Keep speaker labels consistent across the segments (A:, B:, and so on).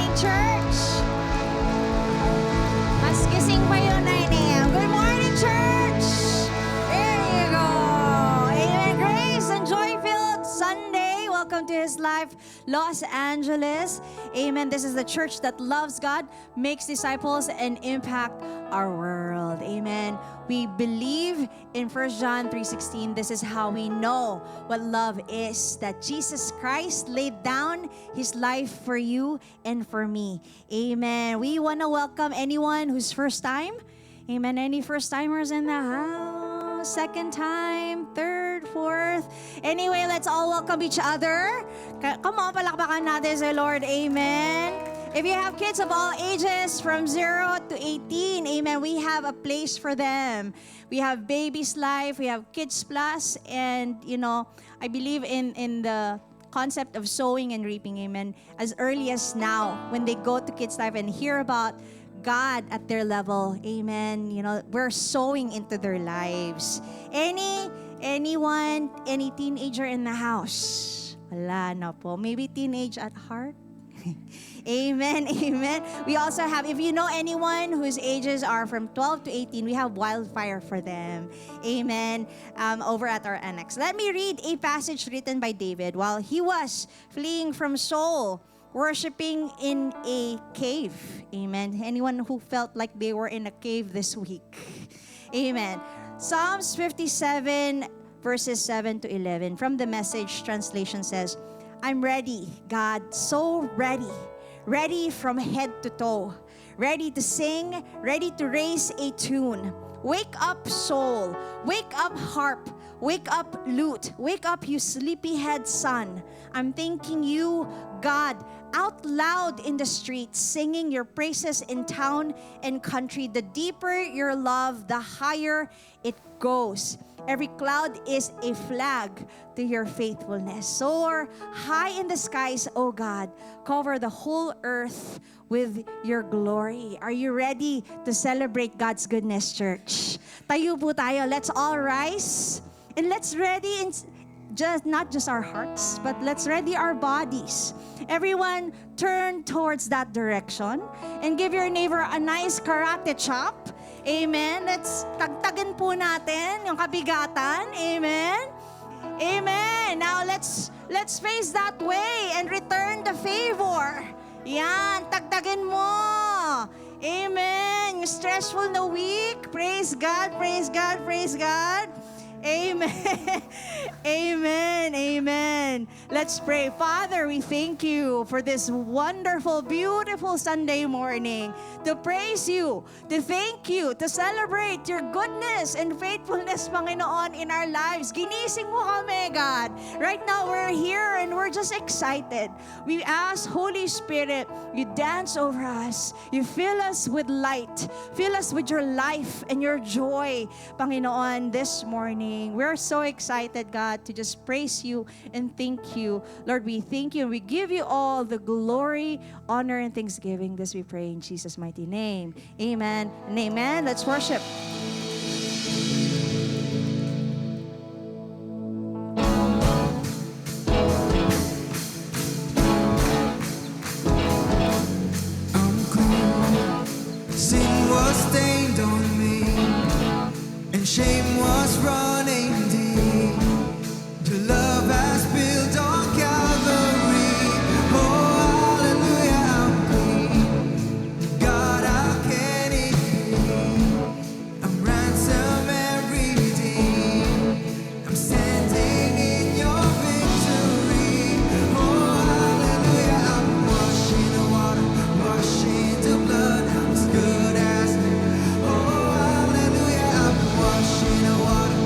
A: morning, church. Mas gising pa yun, 9 a.m. Good morning, church. There you go. Amen. Grace and joy-filled Sunday. Welcome to His Life, Los Angeles. Amen. This is the church that loves God, makes disciples, and impact our world. Amen. We believe in 1 John 3:16. This is how we know what love is, that Jesus Christ laid down His life for you and for me. Amen. We want to welcome anyone who's first time. Amen. Any first timers in the house? Second time, third, fourth. Anyway, let's all welcome each other. Come on, palakpakan natin sa Lord. Amen. If you have kids of all ages from 0 to 18, amen, we have a place for them. We have Baby's Life, we have Kids Plus, and, I believe in the concept of sowing and reaping, amen, as early as now, when they go to Kids Life and hear about God at their level, amen, we're sowing into their lives. Anyone, any teenager in the house? Wala na po. Maybe teenage at heart? Amen, amen. We also have, if you know anyone whose ages are from 12 to 18, we have Wildfire for them. Amen. Over at our annex. Let me read a passage written by David while he was fleeing from Saul, worshiping in a cave. Amen. Anyone who felt like they were in a cave this week? Amen. Psalms 57 verses 7 to 11 from the Message translation says, I'm ready, God, so ready. Ready from head to toe, ready to sing, ready to raise a tune. Wake up, soul, wake up, harp, wake up, lute, wake up, you sleepyhead son. I'm thanking you, God, out loud in the streets, singing your praises in town and country. The deeper your love, the higher it goes. Every cloud is a flag to your faithfulness. Soar high in the skies, O God. Cover the whole earth with your glory. Are you ready to celebrate God's goodness, church? Tayo po tayo. Let's all rise. And let's ready not just our hearts, but let's ready our bodies. Everyone, turn towards that direction and give your neighbor a nice karate chop. Amen. Let's tagtagan po natin yung kabigatan. Amen. Amen. Now let's face that way and return the favor. Yan, tagtagan mo. Amen. Yung stressful na week. Praise God, praise God, praise God. Amen. Amen. Amen. Let's pray. Father, we thank you for this wonderful, beautiful Sunday morning to praise you, to thank you, to celebrate your goodness and faithfulness, Panginoon, in our lives. Ginising mo kami, God. Right now, we're here and we're just excited. We ask, Holy Spirit, you dance over us. You fill us with light. Fill us with your life and your joy, Panginoon, this morning. We're so excited, God, to just praise you and thank you. Lord, we thank you and we give you all the glory, honor, and thanksgiving. This we pray in Jesus' mighty name. Amen and amen. Let's worship.
B: I'm clean. Sin was stained on me, and shame was running deep. Your love has built on Calvary. Oh, hallelujah, I'm clean. God, how can it be? I'm ransomed and redeemed. I'm standing in your victory. Oh, hallelujah, I'm washed in the water, washed in the blood. I'm as good as new. Oh, hallelujah, I'm washed in the water,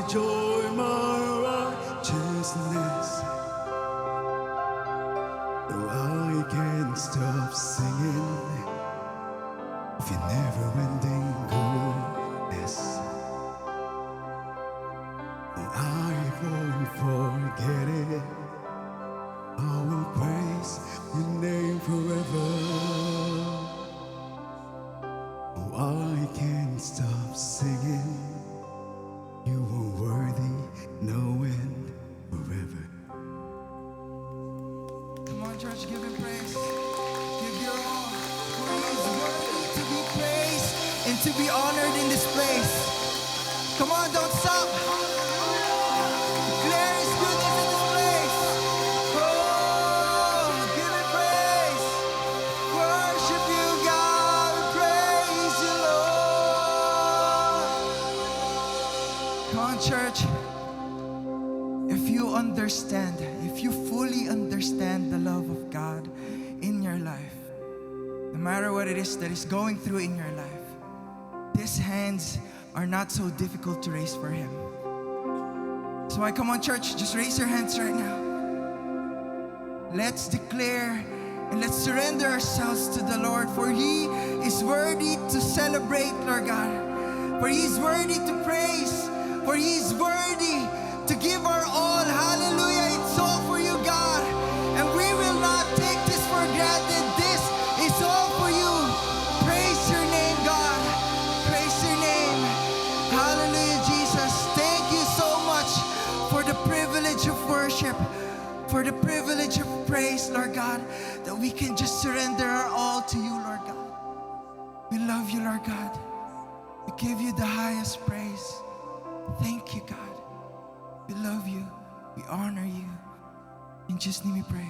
B: joy, my righteousness. No, I can't stop singing of your never-ending goodness. No, I won't forget it. I will praise your name forever. Oh, I can't stop singing. You are worthy, now and forever. Come on, church, give him praise. Give your all. For he is worthy to be praised and to be honored in this place. Come on, don't stop. Declare his goodness in this place. Oh, give him praise. Worship you, God. Praise you, Lord. Come on, church. If you understand, if you fully understand the love of God in your life, no matter what it is that is going through in your life, these hands are not so difficult to raise for Him. So I come on, church, just raise your hands right now. Let's declare and let's surrender ourselves to the Lord, for He is worthy to celebrate, Lord God. For He is worthy to praise. For He is worthy to give our all. Hallelujah. It's all for you, God. And we will not take this for granted. This is all for you. Praise your name, God. Praise your name. Hallelujah, Jesus. Thank you so much for the privilege of worship, for the privilege of praise, Lord God, that we can just surrender our all to you, Lord God. We love you, Lord God. We give you the highest praise. Thank you, God. We love you. We honor you. In Jesus' name we pray.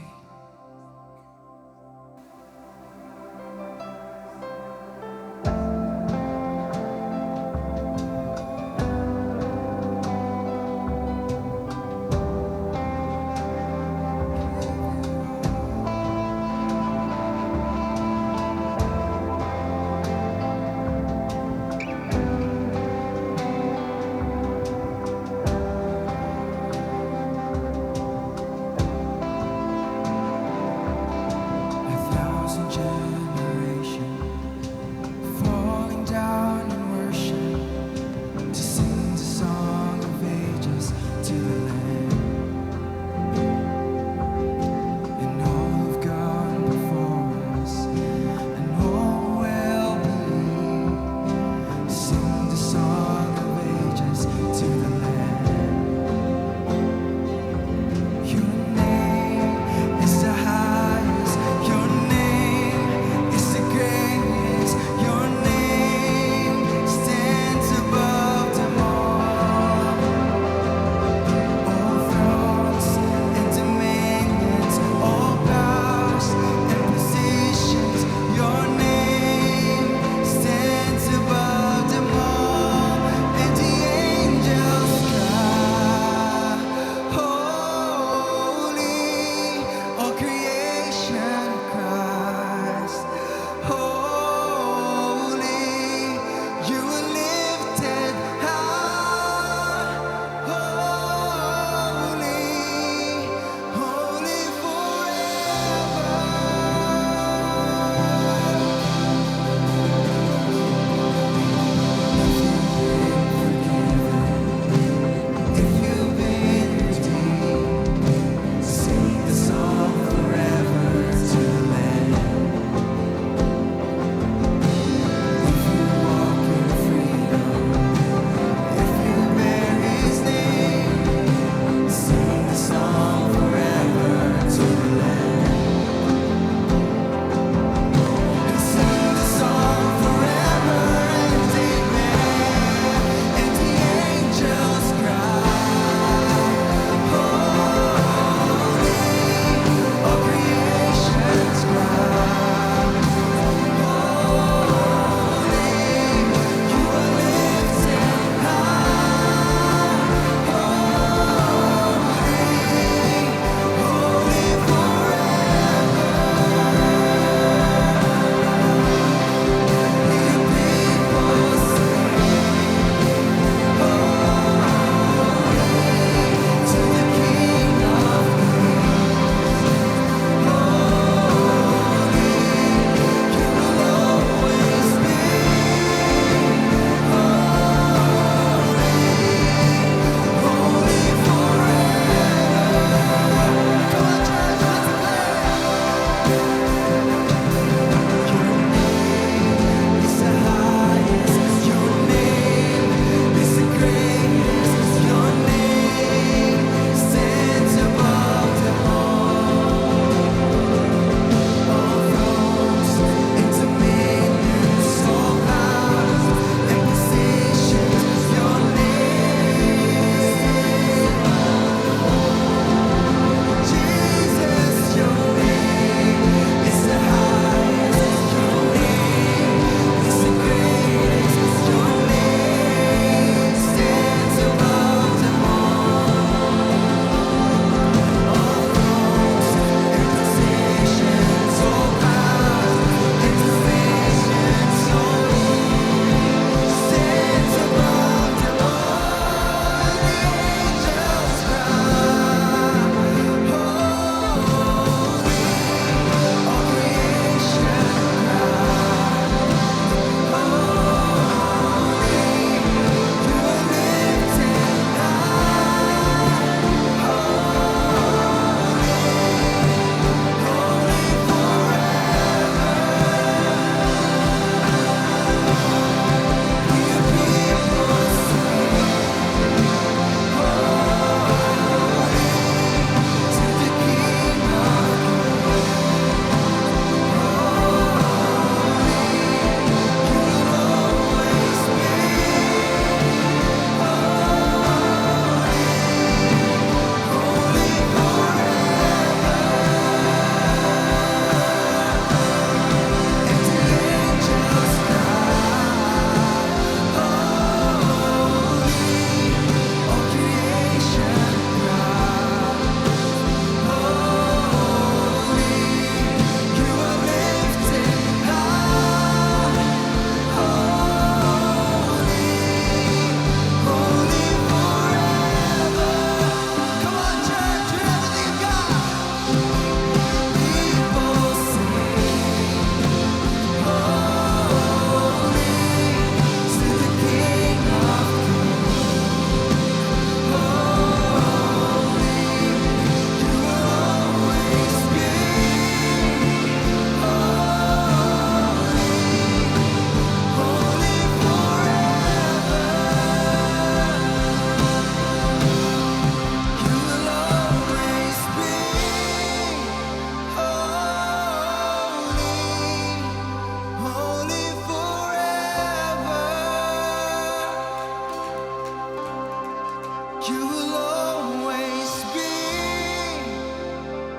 B: You will always be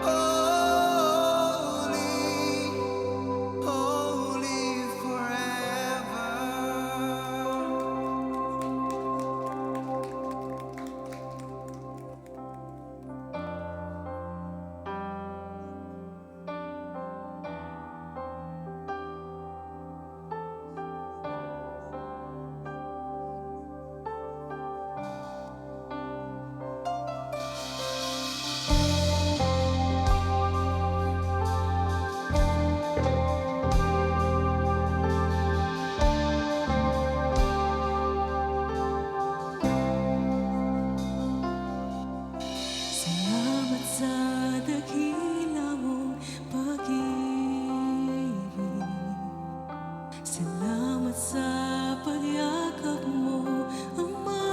B: holy, holy forever.
C: Salamat sa dakila mong pag-ibig. Salamat sa pagyakap mo, Ama.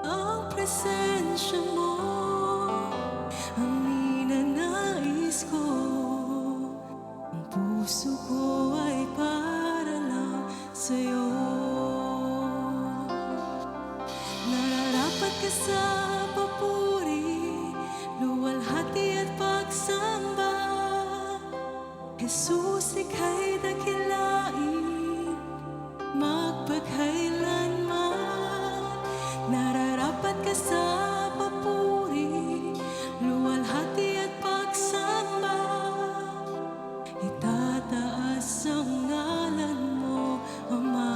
C: Ang presensya mo ang ninanais ko. Ang puso ko ay para lang sa'yo. Nararapat ka sa papuri, luwalhati at pagsamba. Jesus, ika'y dakilain, magpagkailanman. Nararapat ka sa papuri, luwalhati at pagsamba. Itataas ang ngalan mo, Ama.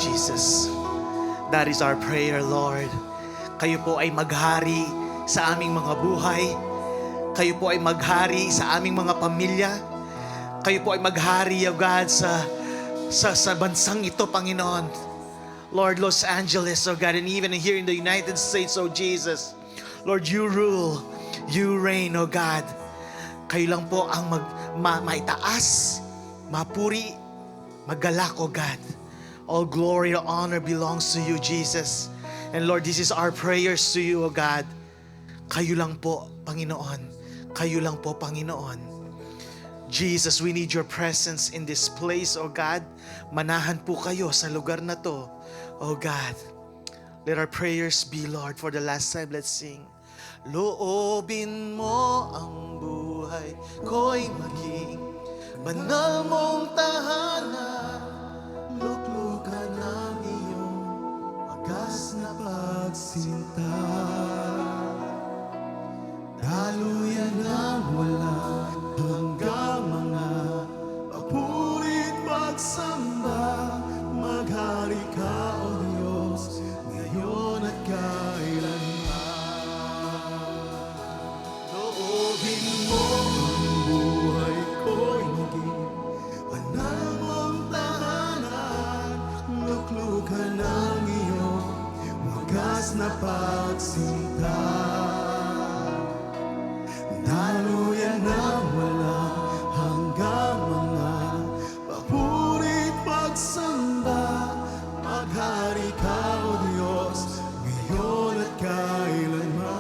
D: Jesus. That is our prayer, Lord. Kayo po ay maghari sa aming mga buhay. Kayo po ay maghari sa aming mga pamilya. Kayo po ay maghari, O God, sa bansang ito, Panginoon. Lord, Los Angeles, O God, and even here in the United States, O Jesus. Lord, you rule, you reign, O God. Kayo lang po ang maitaas, mapuri, magalak, O God. All glory and honor belongs to you, Jesus. And Lord, this is our prayers to you, O God. Kayo lang po, Panginoon. Kayo lang po, Panginoon. Jesus, we need your presence in this place, O God. Manahan po kayo sa lugar na to, O God. Let our prayers be, Lord, for the last time. Let's sing. Loobin mo ang buhay ko'y maging banal mong tahanan. Luklukan ng iyong wagas na pagsinta. Daluyan ng walang hanggang mga papurit pagsamba. Maghari ka, O Diyos, ngayon at kailanman. Loobin mo ang buhay ko'y maging banal mong tahanan. Luklukan ng iyong wagas na pagsinta. Daluyan ng walang hanggang mga papurit pagsamba. Maghari ka, O Diyos, ngayon at kailanman.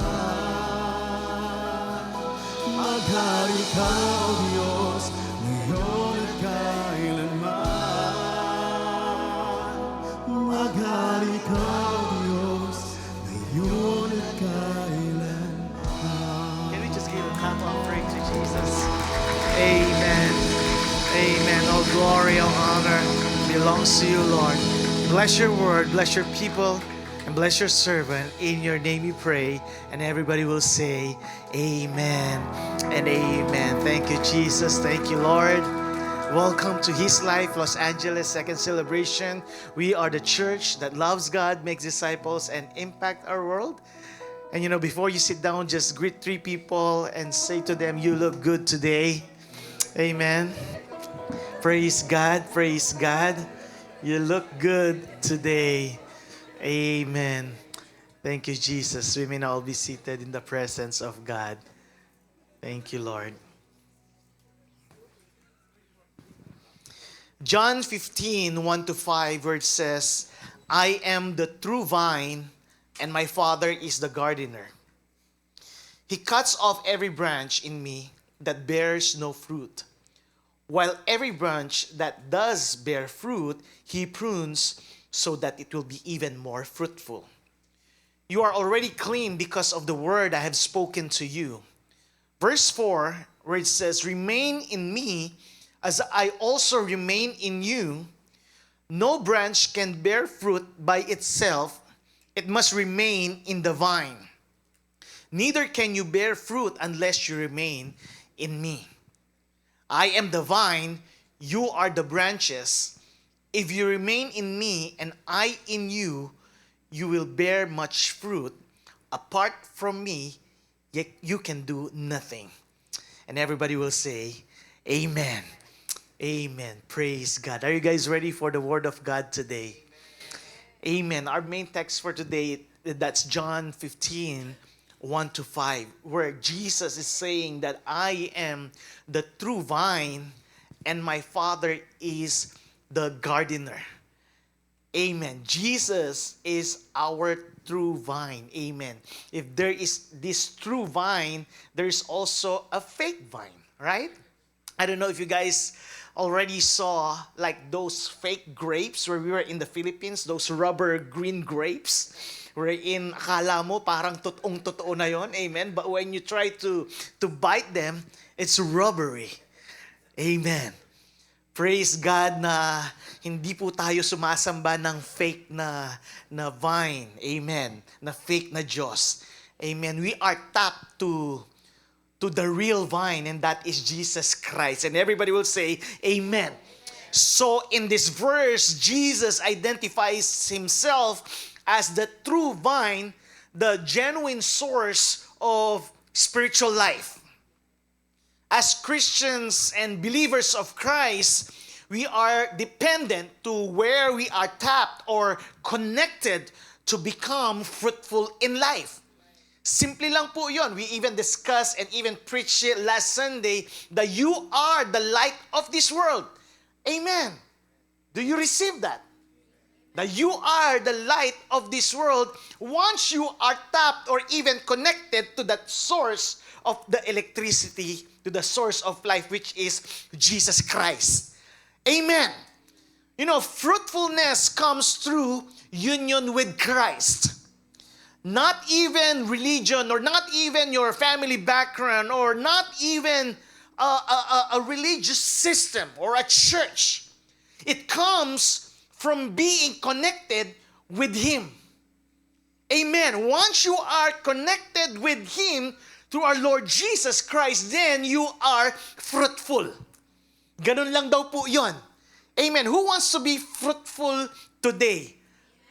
D: Maghari ka, O Diyos, ngayon at kailanman. Maghari ka, O Diyos, ngayon at kailanman. Can we just give a clap offering to Jesus? Amen. Amen. All glory, all honor belongs to you, Lord. Bless your word, bless your people, and bless your servant. In your name we pray. And everybody will say, Amen and Amen. Thank you, Jesus. Thank you, Lord. Welcome to His Life, Los Angeles, second celebration. We are the church that loves God, makes disciples, and impact our world. And before you sit down, just greet 3 people and say to them, you look good today. Amen. Praise God, praise God. You look good today. Amen. Thank you, Jesus. We may now all be seated in the presence of God. Thank you, Lord. John 15:1-5, where it says, I am the true vine, and my Father is the gardener. He cuts off every branch in me that bears no fruit, while every branch that does bear fruit, He prunes so that it will be even more fruitful. You are already clean because of the word I have spoken to you. Verse 4, where it says, remain in me as I also remain in you. No branch can bear fruit by itself. It must remain in the vine. Neither can you bear fruit unless you remain in me. I am the vine, you are the branches. If you remain in me and I in you, you will bear much fruit. Apart from me, you can do nothing. And everybody will say, Amen. Amen. Praise God. Are you guys ready for the word of God today? Amen. Our main text for today, that's John 15:1-5, where Jesus is saying that I am the true vine and my Father is the gardener. Amen. Jesus is our true vine. Amen. If there is this true vine, there is also a fake vine, right? I don't know if you guys already saw like those fake grapes where we were in the Philippines, those rubber green grapes, wherein akala mo parang totoong-totoo na yon. Amen. But when you try to bite them, it's rubbery. Amen. Praise God na hindi po tayo sumasamba ng fake na vine. Amen. Na fake na Diyos. Amen. We are tapped to the real vine, and that is Jesus Christ. And everybody will say, Amen. So in this verse, Jesus identifies himself as the true vine, the genuine source of spiritual life. As Christians and believers of Christ, we are dependent to where we are tapped or connected to become fruitful in life. Simple lang po yun. We even discussed and even preached it last Sunday that you are the light of this world. Amen. Do you receive that? That you are the light of this world once you are tapped or even connected to that source of the electricity, to the source of life, which is Jesus Christ. Amen. You know, fruitfulness comes through union with Christ. Not even religion, or not even your family background, or not even a religious system or a church. It comes from being connected with Him. Amen. Once you are connected with Him through our Lord Jesus Christ, then you are fruitful. Ganun lang daw po yun. Amen. Who wants to be fruitful today?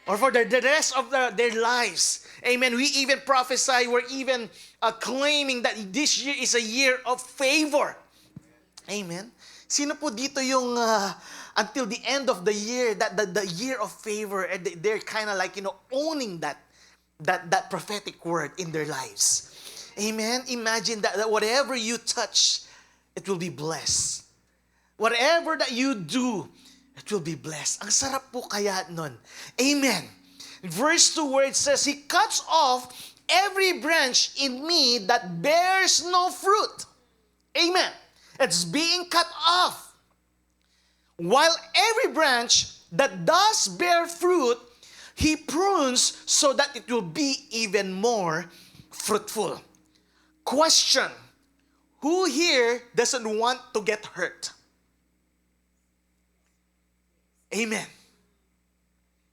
D: Or for the rest of their lives. Amen. We even prophesy, we're even claiming that this year is a year of favor. Amen. Sino po dito yung until the end of the year, that the year of favor, and they're kind of like, owning that prophetic word in their lives. Amen. Imagine that whatever you touch, it will be blessed. Whatever that you do, it will be blessed. Ang sarap po kaya nun. Amen. Verse 2 where it says, He cuts off every branch in me that bears no fruit. Amen. It's being cut off. While every branch that does bear fruit, He prunes so that it will be even more fruitful. Question: who here doesn't want to get hurt? Amen.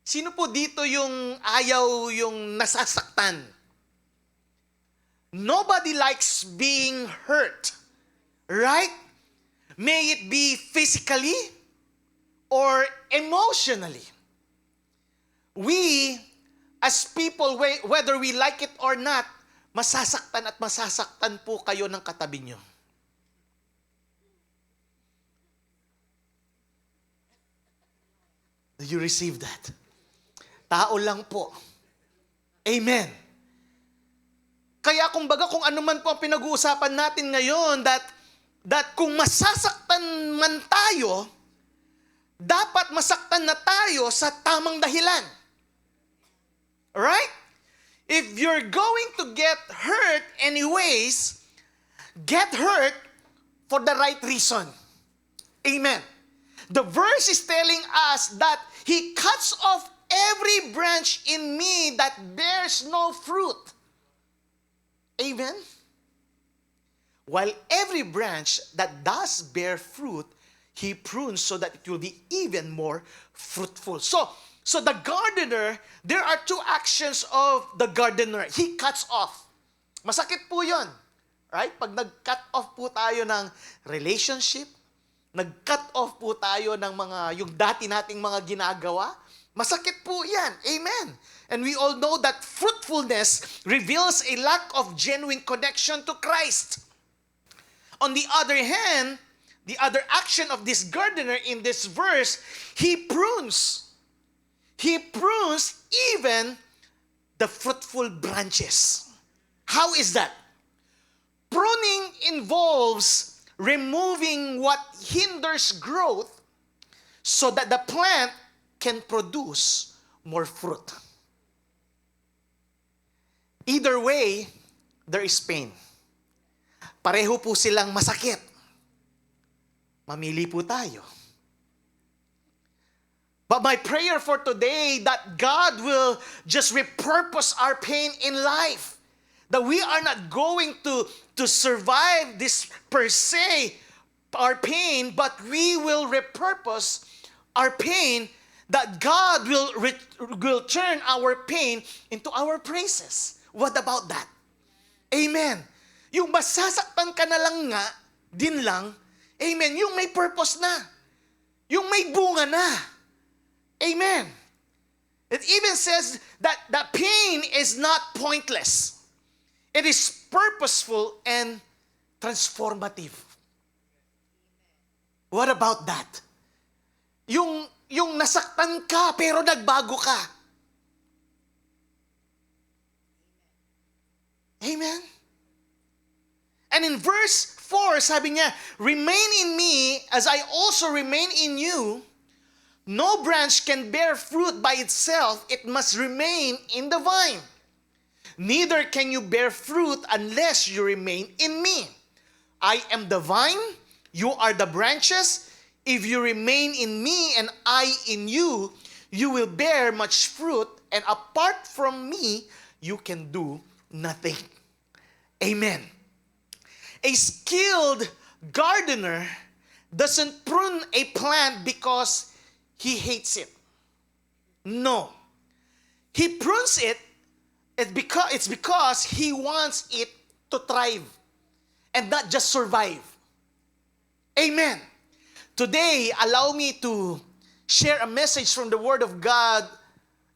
D: Sino po dito yung ayaw yung nasasaktan? Nobody likes being hurt. Right? May it be physically or emotionally. We, as people, whether we like it or not, masasaktan at masasaktan po kayo ng katabi nyo. Do you receive that? Tao lang po. Amen. Kaya kung ano man po ang pinag-uusapan natin ngayon, that kung masasaktan man tayo, dapat masaktan na tayo sa tamang dahilan. Right? If you're going to get hurt anyways, get hurt for the right reason. Amen. The verse is telling us that He cuts off every branch in me that bears no fruit. Amen? While every branch that does bear fruit, He prunes so that it will be even more fruitful. So the gardener, there are two actions of the gardener. He cuts off. Masakit po yun. Right? Pag nag-cut off po tayo ng relationship, nag-cut off po tayo ng yung dati nating mga ginagawa, masakit po yan. Amen. And we all know that fruitfulness reveals a lack of genuine connection to Christ. On the other hand, the other action of this gardener in this verse, he prunes. He prunes even the fruitful branches. How is that? Pruning involves removing what hinders growth so that the plant can produce more fruit. Either way, there is pain. Pareho po silang masakit. Mamili po tayo. But my prayer for today that God will just repurpose our pain in life. That we are not going to survive this per se, our pain, but we will repurpose our pain, that God will turn our pain into our praises. What about that? Amen. Yung masasaktan ka na lang nga, din lang, amen, yung may purpose na. Yung may bunga na. Amen. It even says that the pain is not pointless. It is purposeful and transformative. What about that? Yung nasaktan ka pero nagbago ka. Amen? And in verse 4, sabi niya, remain in me as I also remain in you. No branch can bear fruit by itself. It must remain in the vine. Neither can you bear fruit unless you remain in me. I am the vine, you are the branches. If you remain in me and I in you, you will bear much fruit. And apart from me, you can do nothing. Amen. A skilled gardener doesn't prune a plant because he hates it. No. He prunes it, it's because he wants it to thrive and not just survive. Amen. Today, allow me to share a message from the Word of God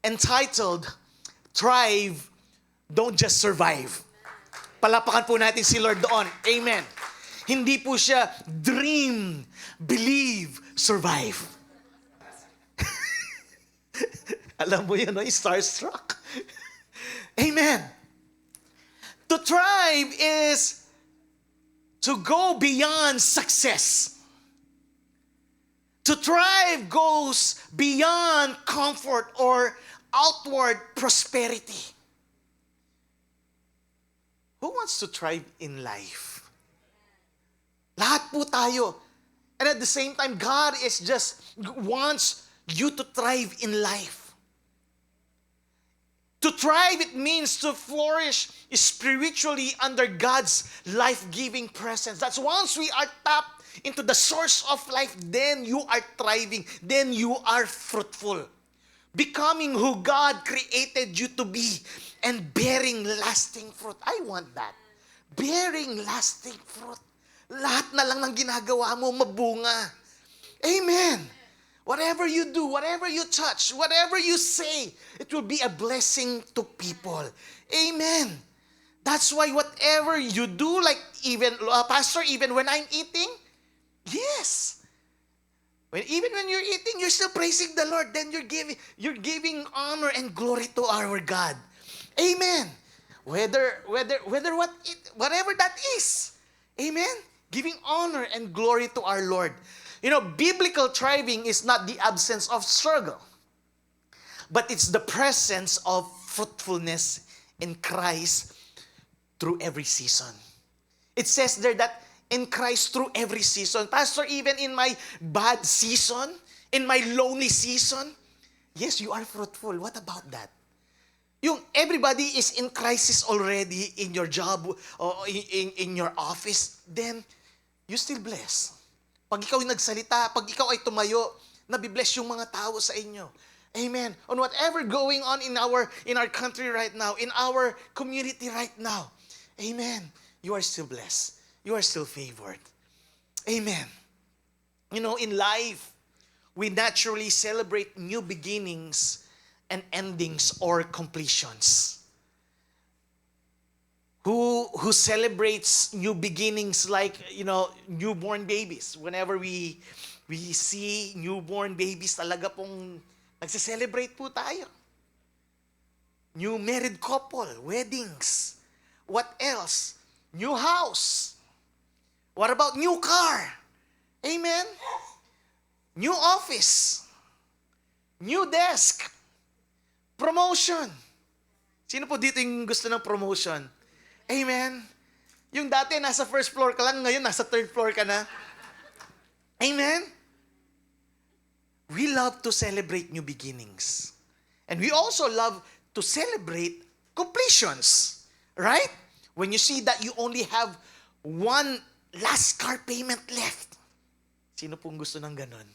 D: entitled, Thrive, Don't Just Survive. Palapakan po natin si Lord doon. Amen. Hindi po siya dream, believe, survive. Alam mo yun, no? Starstruck. Amen. To thrive is to go beyond success. To thrive goes beyond comfort or outward prosperity. Who wants to thrive in life? Lahat po tayo. And at the same time, God wants you to thrive in life. To thrive, it means to flourish spiritually under God's life-giving presence. That's once we are tapped into the source of life, then you are thriving. Then you are fruitful. Becoming who God created you to be and bearing lasting fruit. I want that. Bearing lasting fruit. Lahat na lang ng ginagawa mo, mabunga. Amen. Whatever you do, whatever you touch, whatever you say, it will be a blessing to people. Amen. That's why whatever you do, like even, Pastor, even when I'm eating, yes. Even when you're eating, you're still praising the Lord. Then you're giving honor and glory to our God. Amen. Whatever that is. Amen. Giving honor and glory to our Lord. You know, biblical thriving is not the absence of struggle, but it's the presence of fruitfulness in Christ through every season. It says there that in Christ through every season. Pastor, even in my bad season, in my lonely season, yes, you are fruitful. What about that? Yung everybody is in crisis already in your job or in your office, then you still bless. Pag ikaw ay nagsalita, pag ikaw ay tumayo, nabibless yung mga tao sa inyo. Amen. On whatever going on in our country right now, in our community right now. Amen. You are still blessed. You are still favored. Amen. You know, in life, we naturally celebrate new beginnings and endings or completions. Who celebrates new beginnings like, you know, newborn babies. Whenever we see newborn babies, talaga pong nagse-celebrate po tayo. New married couple, weddings. What else? New house. What about new car? Amen? New office. New desk. Promotion. Sino po dito yung gusto ng promotion? Amen? Yung dati nasa first floor ka lang, ngayon nasa third floor ka na. Amen? We love to celebrate new beginnings. And we also love to celebrate completions. Right? When you see that you only have one last car payment left. Sino pong gusto ng ganon?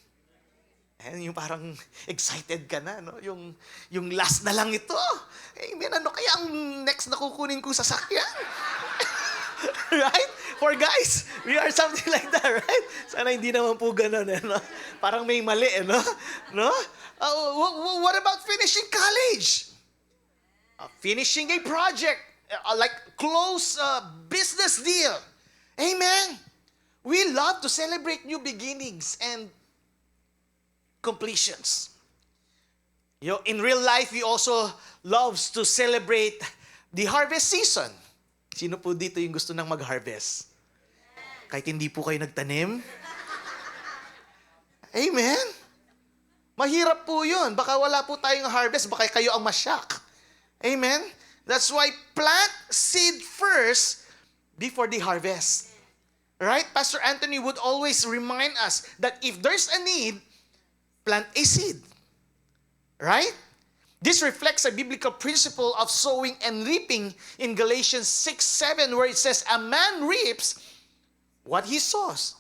D: Yung parang excited ka na, no? Yung last na lang ito. Amen. Ano kaya ang next na kukunin kong sasakyan? Right? For guys, we are something like that, right? Sana hindi naman po ganun, no? Parang may mali, no? No? What about finishing college? Finishing a project, like close business deal. Amen. We love to celebrate new beginnings and completions. In real life, we also loves to celebrate the harvest season. Sino po dito yung gusto nang mag-harvest? Kahit hindi po kayo nagtanim? Amen. Mahirap po yun. Baka wala po tayong harvest, baka kayo ang masyak. Amen. That's why plant seed first before the harvest. Right? Pastor Anthony would always remind us that if there's a need, plant a seed. Right? This reflects a biblical principle of sowing and reaping in Galatians 6:7, where it says, a man reaps what he sows.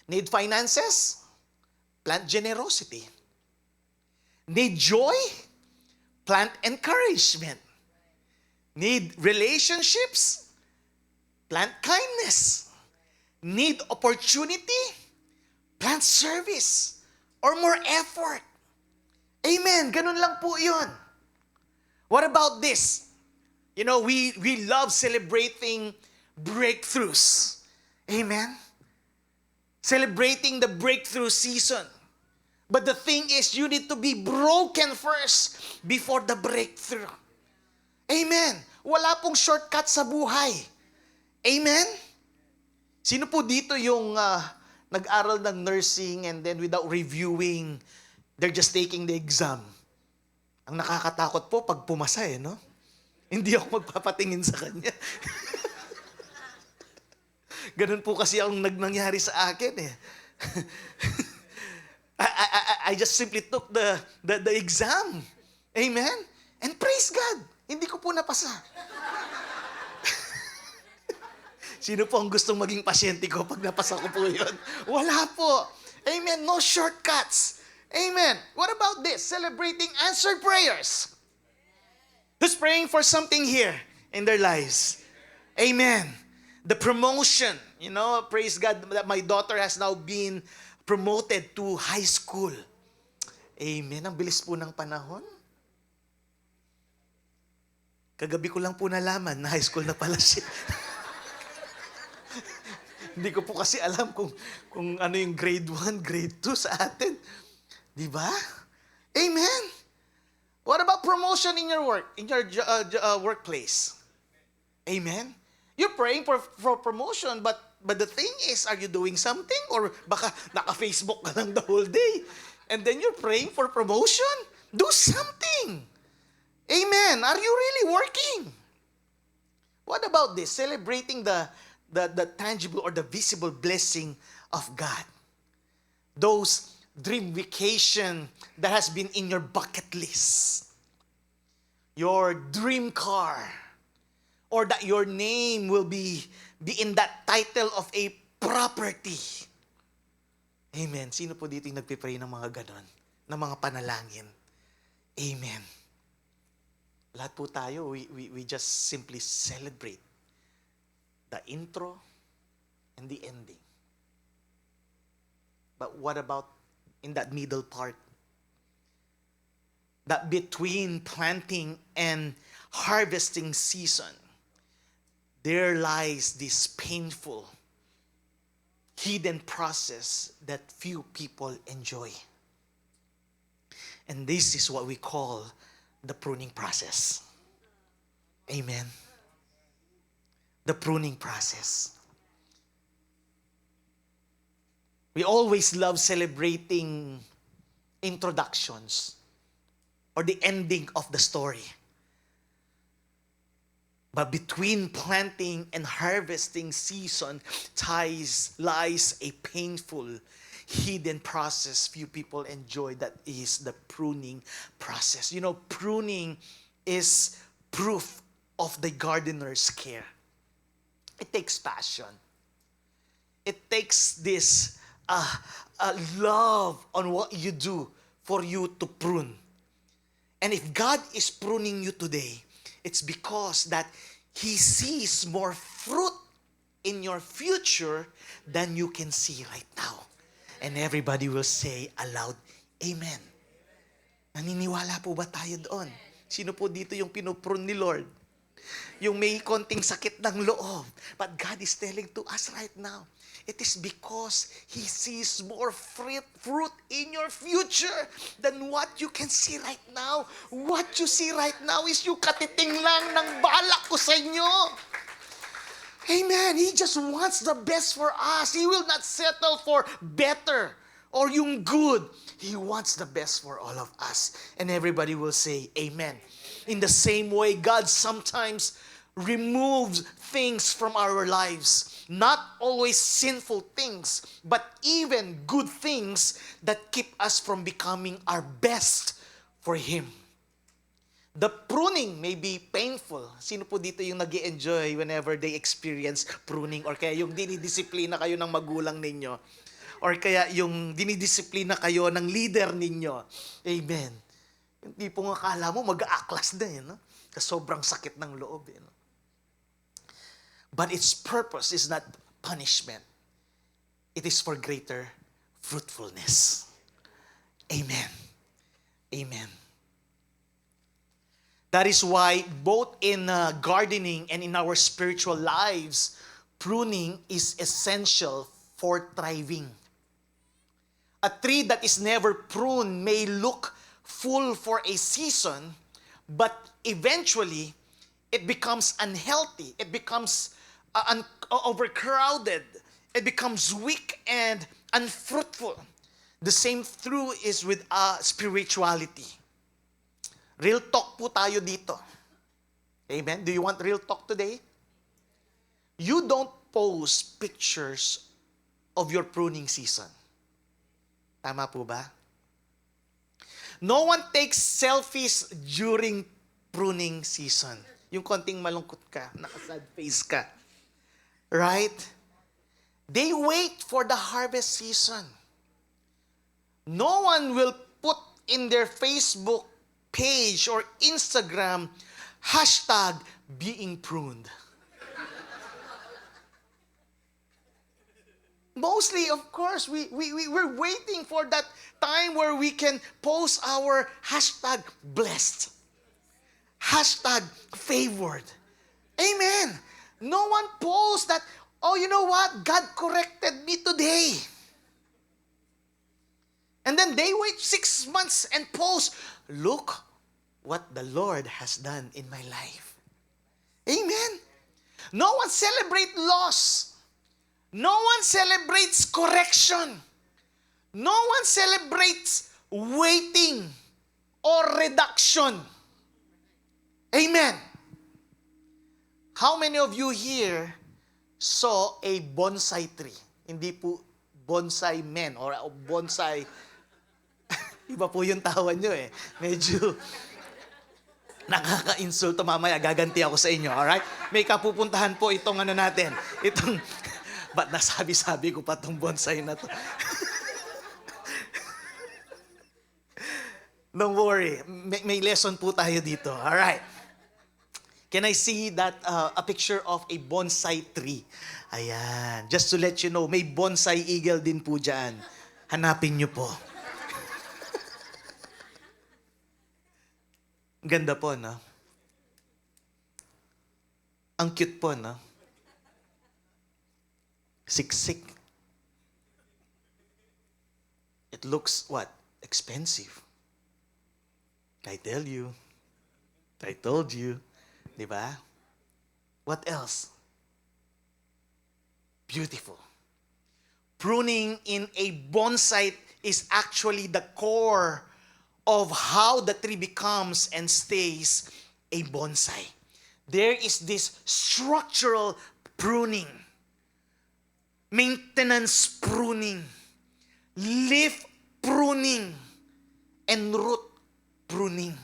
D: Need finances? Plant generosity. Need joy? Plant encouragement. Need relationships? Plant kindness. Need opportunity? Plant service or more effort. Amen. Ganun lang po yun. What about this? We love celebrating breakthroughs. Amen. Celebrating the breakthrough season. But the thing is, you need to be broken first before the breakthrough. Amen. Wala pong shortcut sa buhay. Amen. Sino po dito yung nag-aral ng nursing and then without reviewing, they're just taking the exam? Ang nakakatakot po pag pumasa no? Hindi ako magpapatingin sa kanya. Ganun po kasi ang nangyari sa akin I just simply took the exam. Amen? And praise God, hindi ko po napasa. Sino po ang gustong maging pasyente ko pag napasa ko po yun? Wala po. Amen. No shortcuts. Amen. What about this? Celebrating answered prayers. Who's praying for something here in their lives? Amen. The promotion. Praise God that my daughter has now been promoted to high school. Amen. Ang bilis po ng panahon. Kagabi ko lang po nalaman na high school na pala siya. Hindi ko po kasi alam kung ano yung grade 1, grade 2 sa atin. Di ba? Amen. What about promotion in your work, in your workplace? Amen. You're praying for promotion, but the thing is, are you doing something? Or baka naka-Facebook ka lang the whole day, and then you're praying for promotion? Do something. Amen. Are you really working? What about this? Celebrating the tangible or the visible blessing of God. Those dream vacation that has been in your bucket list. Your dream car. Or that your name will be in that title of a property. Amen. Sino po dito yung nagpipray ng mga ganon? Ng mga panalangin? Amen. Lahat po tayo, we just simply celebrate the intro and the ending. But what about in that middle part? That between planting and harvesting season, there lies this painful, hidden process that few people enjoy. And this is what we call the pruning process. Amen. The pruning process. We always love celebrating introductions or the ending of the story. But between planting and harvesting season lies a painful, hidden process few people enjoy. That is the pruning process. Pruning is proof of the gardener's care. It takes passion. It takes this love on what you do for you to prune. And if God is pruning you today, it's because that He sees more fruit in your future than you can see right now. And everybody will say aloud, Amen. Naniniwala po ba tayo doon? Sino po dito yung pinuprune ni Lord? Yung may konting sakit ng loob. But God is telling to us right now, it is because He sees more fruit in your future than what you can see right now. What you see right now is yung katiting lang ng balak ko sa inyo. Amen. He just wants the best for us. He will not settle for better or yung good. He wants the best for all of us. And everybody will say, Amen. In the same way, God sometimes removes things from our lives. Not always sinful things, but even good things that keep us from becoming our best for Him. The pruning may be painful. Sino po dito yung nag-i-enjoy whenever they experience pruning? Or kaya yung dinidisiplina kayo ng magulang ninyo? Or kaya yung dinidisiplina kayo ng leader ninyo? Amen. Yung tipong akala mo mag-aaklas na no? Kasi sobrang sakit ng loob. No? But its purpose is not punishment. It is for greater fruitfulness. Amen. Amen. That is why both in gardening and in our spiritual lives, pruning is essential for thriving. A tree that is never pruned may look full for a season, but eventually it becomes unhealthy. It becomes overcrowded. It becomes weak and unfruitful. The same true is with spirituality. Real talk po tayo dito. Amen? Do you want real talk today? You don't post pictures of your pruning season. Tama po ba? No one takes selfies during pruning season. Yung konting malungkot ka, naka-sad face ka. Right? They wait for the harvest season. No one will put in their Facebook page or Instagram hashtag being pruned. Mostly, of course, we're waiting for that time where we can post our hashtag blessed, hashtag favored. Amen. No one posts that, oh, you know what? God corrected me today. And then they wait 6 months and post, look what the Lord has done in my life. Amen. No one celebrates loss. No one celebrates correction. No one celebrates waiting or reduction. Amen. How many of you here saw a bonsai tree? Hindi po bonsai men or bonsai. Iba po yung tawa nyo eh. Medyo nakaka-insulto. Mamaya gaganti ako sa inyo. Alright? May kapupuntahan po itong ano natin. Itong, ba't nasabi-sabi ko pa itong bonsai na to? Don't worry. May lesson po tayo dito. Alright. Can I see that a picture of a bonsai tree? Ayan. Just to let you know, may bonsai eagle din po dyan. Hanapin nyo po. Ganda po, no? Ang cute po, no? Siksik. It looks, what? Expensive. I tell you. I told you. Diba? What else? Beautiful. Pruning in a bonsai is actually the core of how the tree becomes and stays a bonsai. There is this structural pruning, maintenance pruning, leaf pruning, and root pruning.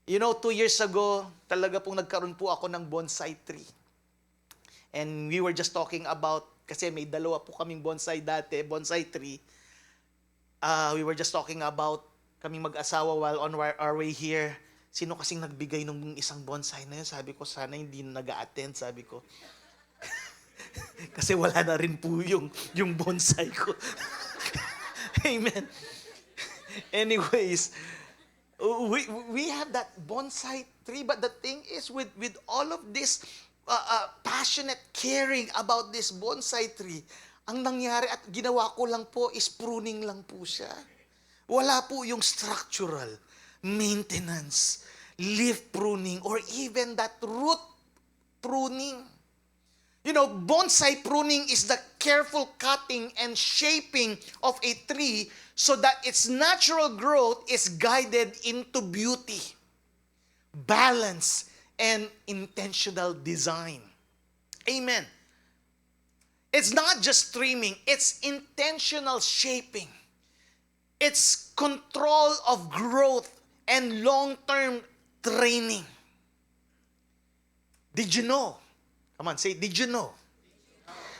D: You know, 2 years ago, talaga pong nagkaroon po ako ng bonsai tree. And we were just talking about, kasi may dalawa po kaming bonsai dati, bonsai tree. We were just talking about kaming mag-asawa while on our way here. Sino kasing nagbigay ng isang bonsai na yun? Sabi ko, sana hindi na nag-a-attend. Sabi ko, Kasi wala na rin po yung bonsai ko. Amen. Anyways, we have that bonsai tree, but the thing is with all of this passionate caring about this bonsai tree, ang nangyari at ginawa ko lang po is pruning lang po siya. Wala po yung structural maintenance, leaf pruning, or even that root pruning. You know, bonsai pruning is the careful cutting and shaping of a tree so that its natural growth is guided into beauty, balance, and intentional design. Amen. It's not just trimming, it's intentional shaping. It's control of growth and long-term training. Did you know? Come on, say, did you know?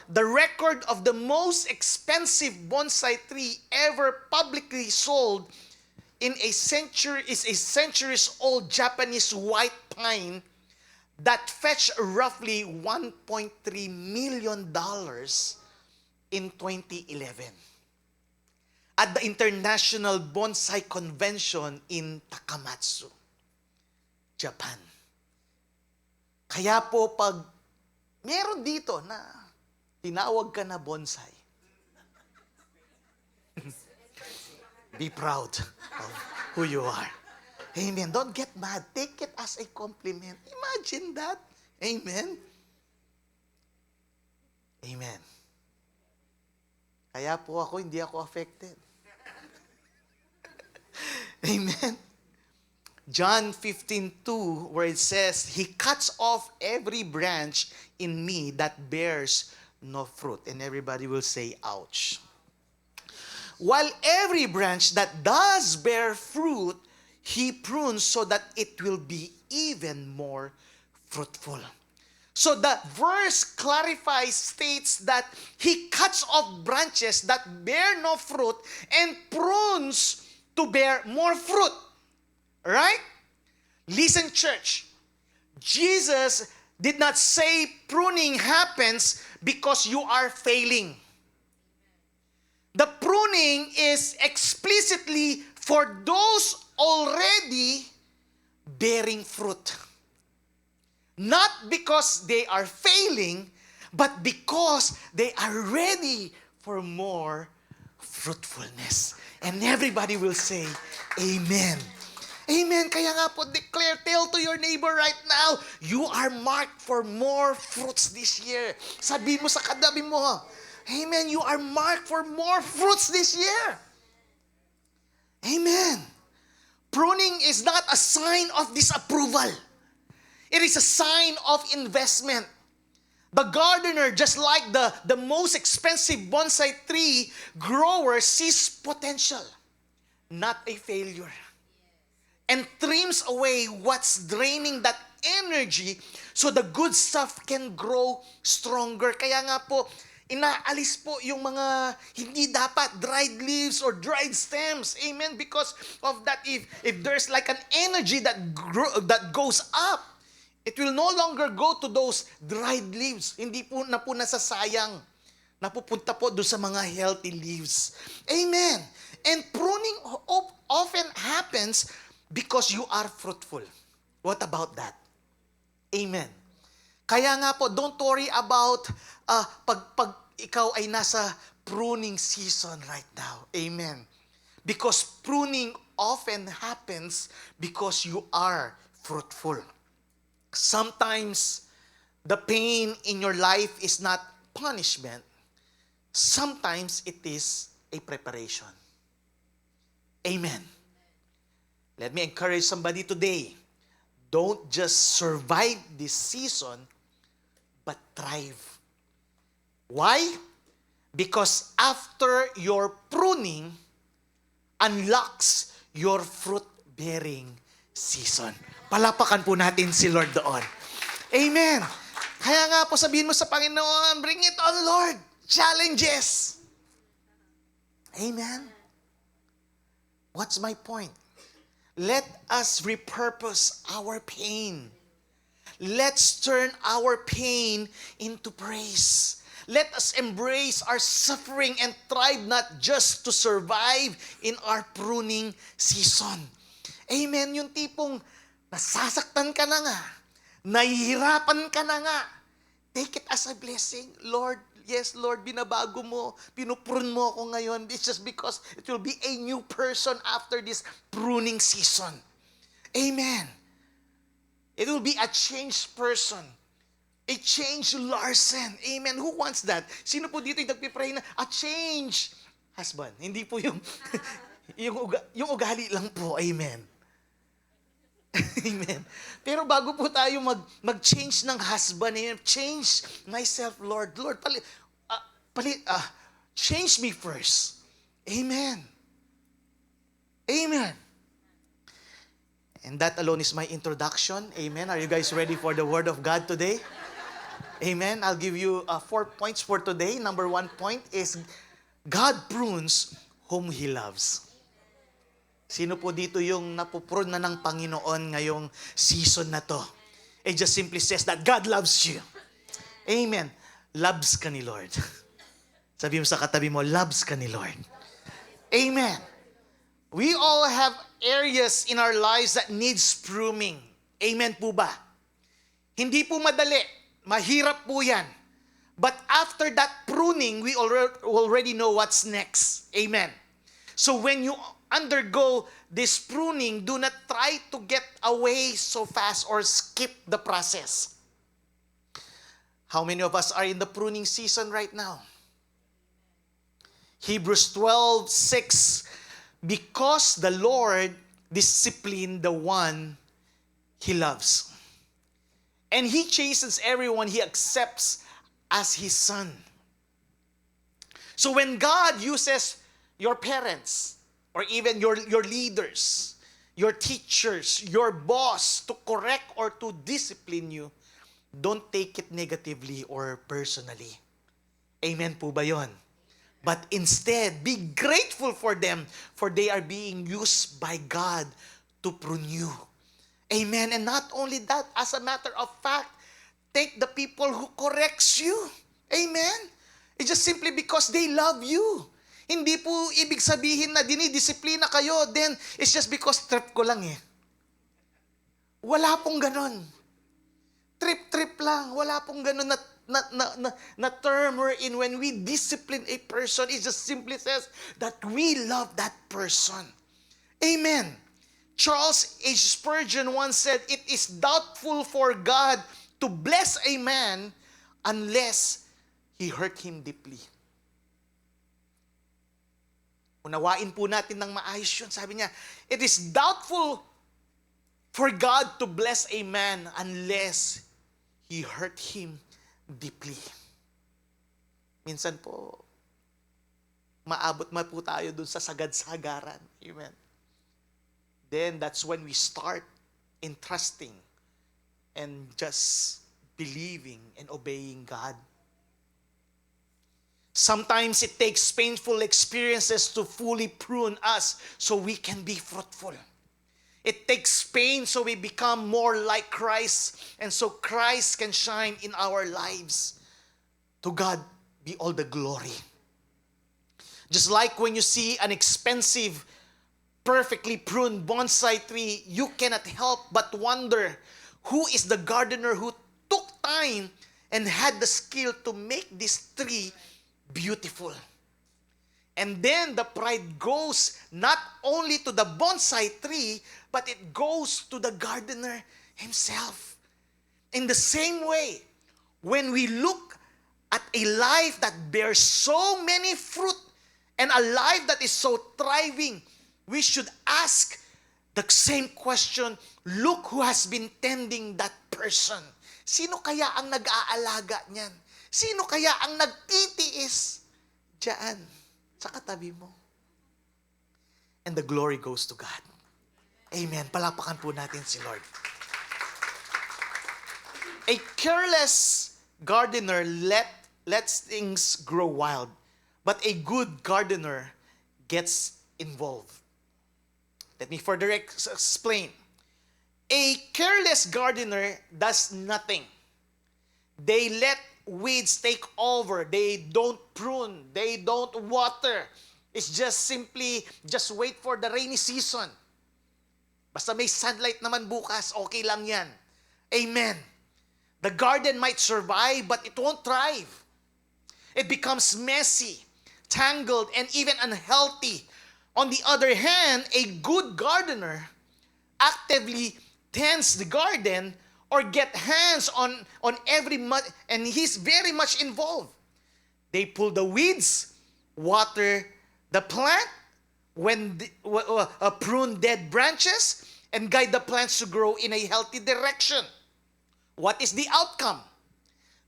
D: The record of the most expensive bonsai tree ever publicly sold in a century is a centuries-old Japanese white pine that fetched roughly $1.3 million in 2011 at the International Bonsai Convention in Takamatsu, Japan. Kaya po pag meron dito na tinawag ka na bonsai, be proud of who you are. Amen. Don't get mad. Take it as a compliment. Imagine that. Amen. Amen. Kaya po ako, hindi ako affected. Amen. John 15:2, where it says, He cuts off every branch in me that bears no fruit. And everybody will say, ouch. While every branch that does bear fruit, He prunes so that it will be even more fruitful. So the verse clarifies, states that He cuts off branches that bear no fruit and prunes to bear more fruit. Right? Listen, church. Jesus did not say pruning happens because you are failing. The pruning is explicitly for those already bearing fruit. Not because they are failing, but because they are ready for more fruitfulness. And everybody will say, Amen. Amen. Kaya nga po, tell to your neighbor right now, you are marked for more fruits this year. Sabi mo sa katabi mo, Amen, you are marked for more fruits this year. Amen. Pruning is not a sign of disapproval. It is a sign of investment. The gardener, just like the most expensive bonsai tree grower, sees potential, not a failure. And trims away what's draining that energy so the good stuff can grow stronger. Kaya nga po, inaalis po yung mga hindi dapat, dried leaves or dried stems. Amen? Because of that, if there's like an energy that goes up, it will no longer go to those dried leaves. Hindi po nasasayang. Napupunta po doon sa mga healthy leaves. Amen. And pruning often happens because you are fruitful. What about that? Amen. Kaya nga po, don't worry about pag ikaw ay nasa pruning season right now. Amen. Because pruning often happens because you are fruitful. Sometimes, the pain in your life is not punishment. Sometimes, it is a preparation. Amen. Let me encourage somebody today. Don't just survive this season, but thrive. Why? Because after your pruning, unlocks your fruit-bearing season. Palapakan po natin si Lord doon. Amen. Kaya nga po sabihin mo sa Panginoon, bring it on, Lord. Challenges. Amen. What's my point? Let us repurpose our pain. Let's turn our pain into praise. Let us embrace our suffering and thrive not just to survive in our pruning season. Amen. Yung tipong nasasaktan ka na nga, nahihirapan ka na nga, take it as a blessing. Lord, yes, Lord, binabago mo, pinuprune mo ako ngayon. It's just because it will be a new person after this pruning season. Amen. It will be a changed person. A changed Larson. Amen. Who wants that? Sino po dito yung nagpipray na a change husband? Hindi po yung, yung ugali lang po. Amen. Amen. Pero bago po tayo mag-change ng husband, amen, change myself, Lord. Lord, change me first. Amen. Amen. And that alone is my introduction. Amen. Are you guys ready for the Word of God today? Amen. I'll give you 4 points for today. Number 1 point is God prunes whom He loves. Sino po dito yung napuprune na ng Panginoon ngayong season na to? It just simply says that God loves you. Amen. Loves ka ni Lord. Sabi mo sa katabi mo, loves ka ni Lord. Amen. We all have areas in our lives that needs pruning. Amen po ba? Hindi po madali. Mahirap po yan. But after that pruning, we already know what's next. Amen. So when you undergo this pruning, do not try to get away so fast or skip the process. How many of us are in the pruning season right now? Hebrews 12:6, because the Lord disciplined the one He loves, and He chastens everyone He accepts as His son. So when God uses your parents, or even your leaders, your teachers, your boss to correct or to discipline you, don't take it negatively or personally. Amen po ba yun? But instead, be grateful for them, for they are being used by God to prune you. Amen. And not only that, as a matter of fact, take the people who corrects you. Amen. It's just simply because they love you. Hindi po ibig sabihin na dinidisiplina kayo, then it's just because trip ko lang eh. Wala pong ganon. Trip lang. Wala pong ganon na term wherein when we discipline a person, it just simply says that we love that person. Amen. Charles H. Spurgeon once said, it is doubtful for God to bless a man unless He hurt him deeply. Unawain po natin ng maayos yun. Sabi niya, it is doubtful for God to bless a man unless He hurt him deeply. Minsan po, maabot po tayo dun sa sagad-sagaran. Amen. Then that's when we start entrusting and just believing and obeying God. Sometimes it takes painful experiences to fully prune us so we can be fruitful. It takes pain so we become more like Christ and so Christ can shine in our lives. To God be all the glory. Just like when you see an expensive, perfectly pruned bonsai tree, you cannot help but wonder who is the gardener who took time and had the skill to make this tree beautiful. And then the pride goes not only to the bonsai tree, but it goes to the gardener himself. In the same way, when we look at a life that bears so many fruit and a life that is so thriving, we should ask the same question, look who has been tending that person. Sino kaya ang nag-aalaga niyan? Sino kaya ang nagtitiis diyan sa katabi mo? And the glory goes to God. Amen. Palapakan po natin si Lord. A careless gardener lets things grow wild, but a good gardener gets involved. Let me further explain. A careless gardener does nothing. They let weeds take over. They don't prune. They don't water. It's just simply, just wait for the rainy season. Basta may sunlight naman bukas, okay lang yan. Amen. The garden might survive, but it won't thrive. It becomes messy, tangled, and even unhealthy. On the other hand, a good gardener actively tends the garden or get hands on every mud, and he's very much involved. They pull the weeds, water the plant, prune dead branches, and guide the plants to grow in a healthy direction. What is the outcome?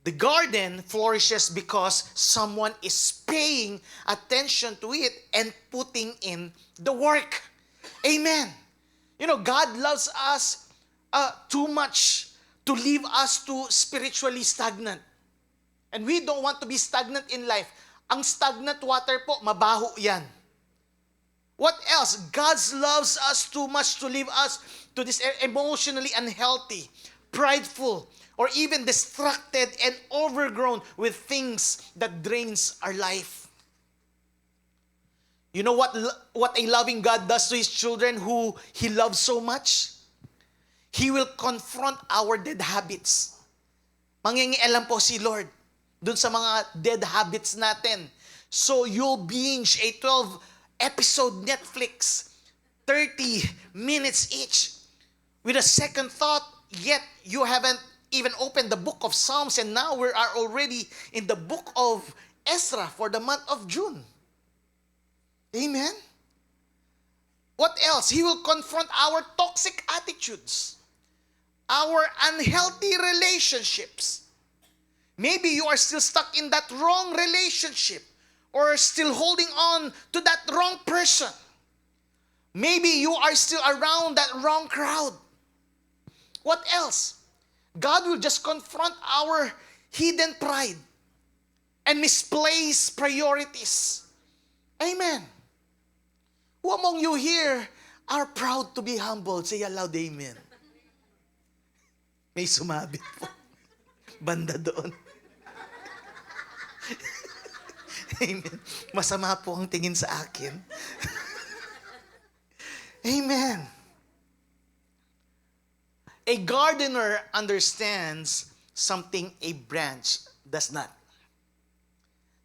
D: The garden flourishes because someone is paying attention to it and putting in the work. Amen. You know, God loves us too much to leave us to spiritually stagnant. And we don't want to be stagnant in life. Ang stagnant water po, mabaho yan. What else? God loves us too much to leave us to this emotionally unhealthy, prideful, or even distracted and overgrown with things that drains our life. You know what a loving God does to His children who He loves so much? He will confront our dead habits. Mangingialam po si Lord dun sa mga dead habits natin. So you'll binge a 12-episode Netflix, 30 minutes each, with a second thought, yet you haven't even opened the book of Psalms, and now we are already in the book of Ezra for the month of June. Amen? What else? He will confront our toxic attitudes, our unhealthy relationships. Maybe you are still stuck in that wrong relationship or still holding on to that wrong person. Maybe you are still around that wrong crowd. What else? God will just confront our hidden pride and misplaced priorities. Amen. Who among you here are proud to be humbled? Say aloud, amen. May sumabit po. Banda doon. Amen. Masama po ang tingin sa akin. Amen. A gardener understands something a branch does not.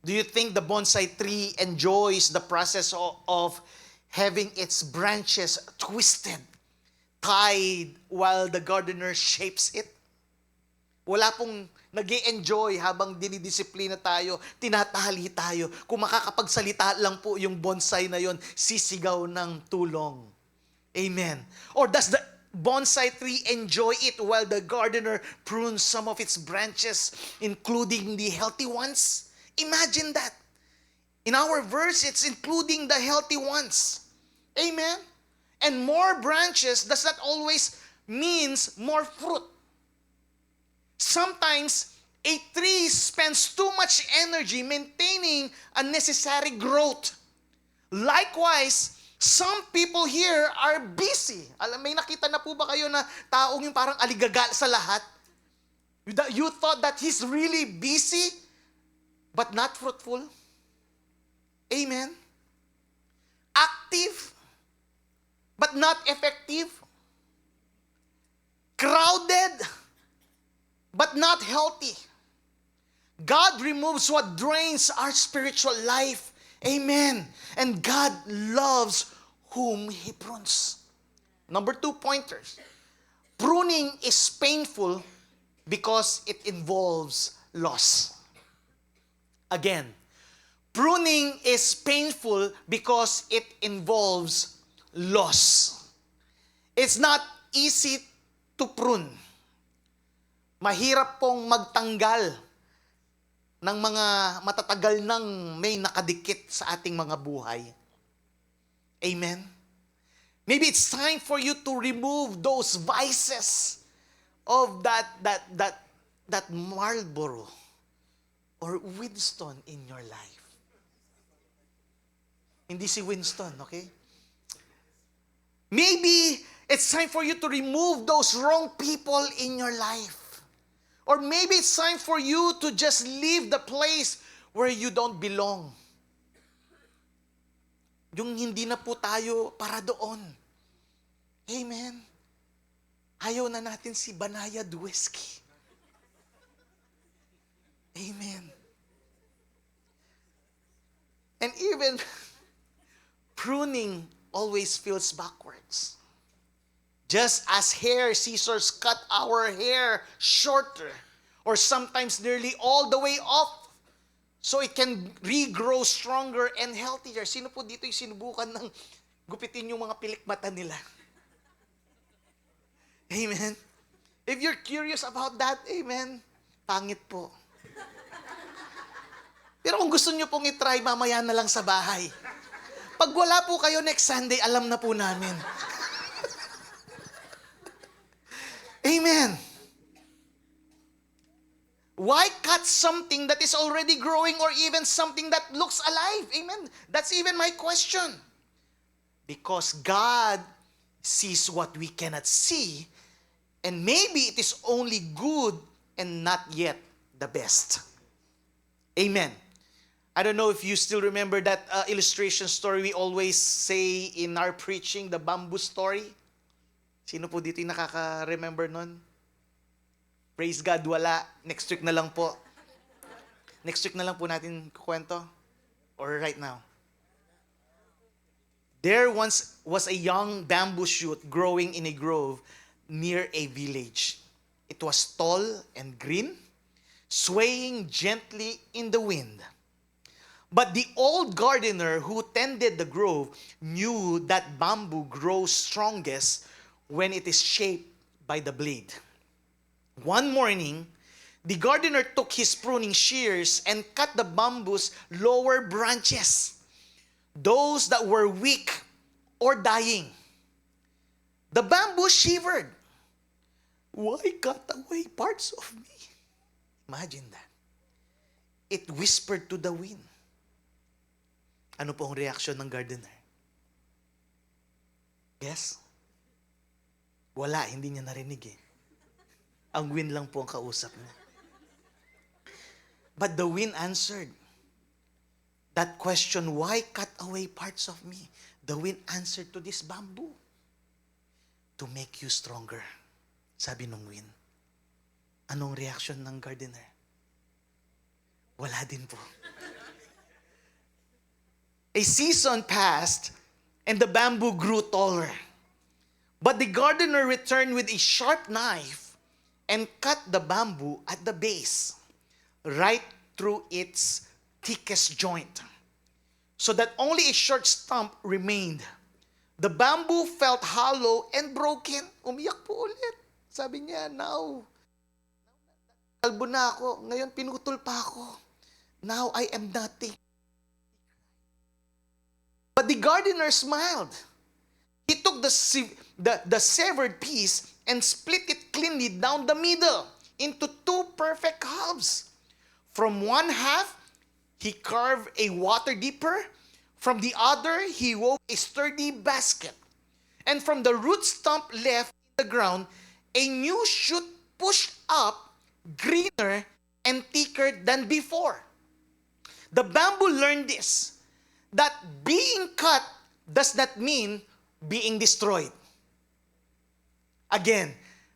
D: Do you think the bonsai tree enjoys the process of having its branches twisted, tied, while the gardener shapes it? Wala pong nag-i-enjoy habang dinidisiplina tayo, tinatali tayo. Kung makakapagsalita lang po yung bonsai na yon, sisigaw ng tulong. Amen. Or does the bonsai tree enjoy it while the gardener prunes some of its branches, including the healthy ones? Imagine that. In our verse, it's including the healthy ones. Amen? And more branches does not always means more fruit. Sometimes, a tree spends too much energy maintaining unnecessary growth. Likewise, some people here are busy. May nakita na po ba kayo na taong yung parang aligaga sa lahat? You thought that he's really busy, but not fruitful? Amen? Active, but not effective? Crowded, but not healthy. God removes what drains our spiritual life. Amen. And God loves whom He prunes. Number 2 pointers. Pruning is painful because it involves loss. Again, pruning is painful because it involves loss. It's not easy to prune. Mahirap pong magtanggal ng mga matatagal nang may nakadikit sa ating mga buhay. Amen? Maybe it's time for you to remove those vices of that Marlboro or Winston in your life. Hindi si Winston, okay? Maybe it's time for you to remove those wrong people in your life. Or maybe it's time for you to just leave the place where you don't belong. Yung hindi na po tayo para doon. Amen. Ayaw na natin si Banaya Dueski. Amen. And even pruning always feels backwards. Just as hair scissors cut our hair shorter, or sometimes nearly all the way off, so it can regrow stronger and healthier. Sino po dito yung sinubukan ng gupitin yung mga pilikmata nila? Amen. If you're curious about that, amen, pangit po. Pero kung gusto nyo pong itry, mamaya na lang sa bahay. Pag wala po kayo next Sunday, alam na po namin. Amen. Why cut something that is already growing or even something that looks alive? Amen. That's even my question. Because God sees what we cannot see, and maybe it is only good and not yet the best. Amen. I don't know if you still remember that illustration story we always say in our preaching, the bamboo story. Sino po dito yung nakaka-remember nun? Praise God, wala. Next week na lang po. Next week na lang po natin kukwento. Or right now. There once was a young bamboo shoot growing in a grove near a village. It was tall and green, swaying gently in the wind. But the old gardener who tended the grove knew that bamboo grows strongest when it is shaped by the blade. One morning, the gardener took his pruning shears and cut the bamboo's lower branches, those that were weak or dying. The bamboo shivered. Why cut away parts of me? Imagine that. It whispered to the wind. Ano po ang reaksyon ng gardener? Yes? Wala, hindi niya narinig eh. Ang wind lang po ang kausap niya. But the wind answered that question, why cut away parts of me? The wind answered to this bamboo, to make you stronger. Sabi ng wind. Anong reaction ng gardener? Wala din po. A season passed and the bamboo grew taller. But the gardener returned with a sharp knife and cut the bamboo at the base, right through its thickest joint, so that only a short stump remained. The bamboo felt hollow and broken. Umiyak po ulit. Sabi niya, now, kalbo na ako. Ngayon, pinutol pa ako. Now, I am nothing. But the gardener smiled. He took the severed piece and split it cleanly down the middle into two perfect halves. From one half, he carved a water dipper. From the other, he wove a sturdy basket. And from the root stump left in the ground, a new shoot pushed up, greener and thicker than before. The bamboo learned this, that being cut does not mean being destroyed. Again,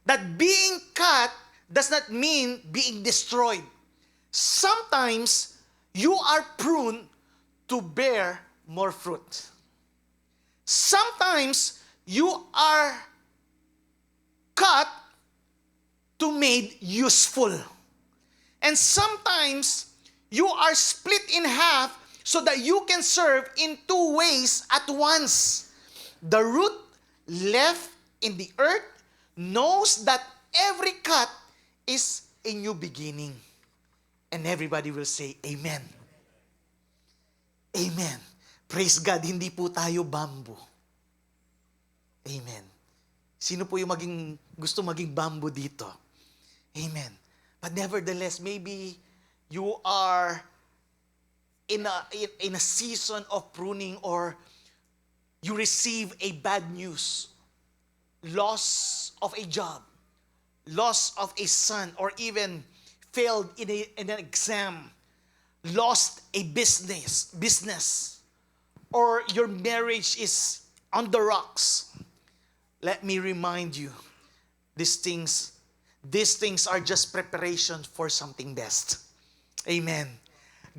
D: that being cut does not mean being destroyed. Sometimes you are pruned to bear more fruit. Sometimes you are cut to made useful. And sometimes you are split in half so that you can serve in two ways at once. The root left in the earth knows that every cut is a new beginning. And everybody will say, Amen. Amen. Praise God, hindi po tayo bamboo. Amen. Sino po yung gusto maging bamboo dito? Amen. But nevertheless, maybe you are in a season of pruning, or you receive a bad news, loss of a job, loss of a son, or even failed in an exam, lost a business, or your marriage is on the rocks, let me remind you, these things are just preparation for something best. Amen.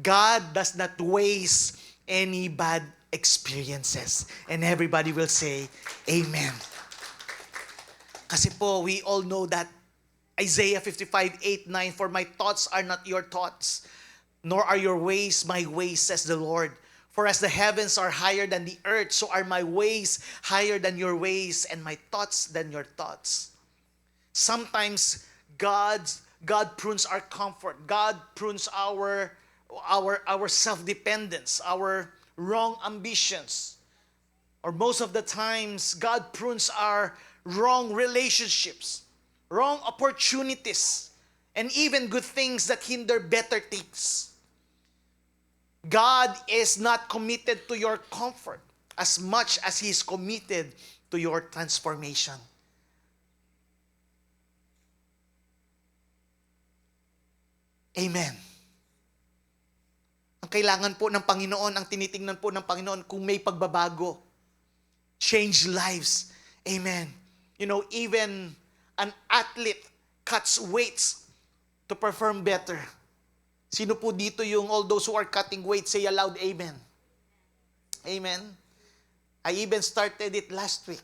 D: God does not waste any bad experiences. And everybody will say, Amen. Kasi po, we all know that Isaiah 55:8-9, for my thoughts are not your thoughts, nor are your ways my ways, says the Lord. For as the heavens are higher than the earth, so are my ways higher than your ways, and my thoughts than your thoughts. Sometimes God prunes our comfort. God prunes our self-dependence, our wrong ambitions. Or most of the times, God prunes our wrong relationships, wrong opportunities, and even good things that hinder better things. God is not committed to your comfort as much as He is committed to your transformation. Amen. Ang kailangan po ng Panginoon, ang tinitingnan po ng Panginoon, kung may pagbabago, change lives. Amen. You know, even an athlete cuts weights to perform better. Sino po dito yung all those who are cutting weights, say aloud, Amen. Amen. I even started it last week.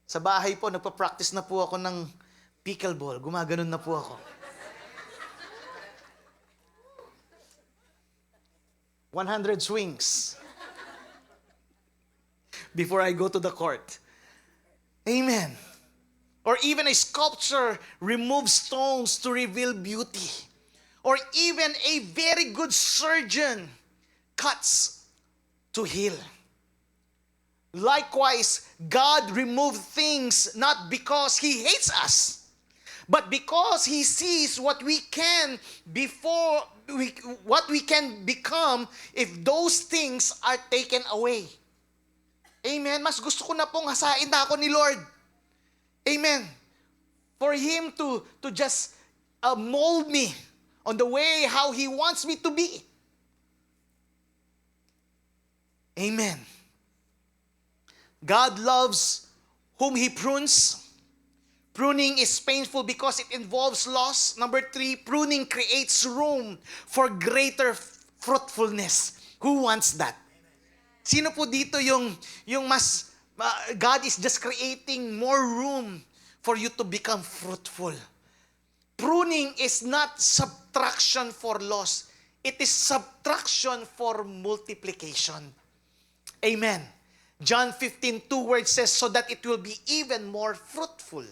D: Sa bahay po, nagpa-practice na po ako ng pickleball. Gumaganon na po ako. 100 swings before I go to the court. Amen. Or even a sculptor removes stones to reveal beauty. Or even a very good surgeon cuts to heal. Likewise, God removed things not because He hates us, but because He sees what we can what we can become if those things are taken away. Amen. Mas gusto ko na pong hasain na ako ni Lord. Amen. For Him to just mold me on the way how He wants me to be. Amen. God loves whom He prunes. Pruning is painful because it involves loss. Number 3, pruning creates room for greater fruitfulness. Who wants that? Sino po dito yung mas, God is just creating more room for you to become fruitful. Pruning is not subtraction for loss. It is subtraction for multiplication. Amen. John 15:2 where it says, so that it will be even more fruitful.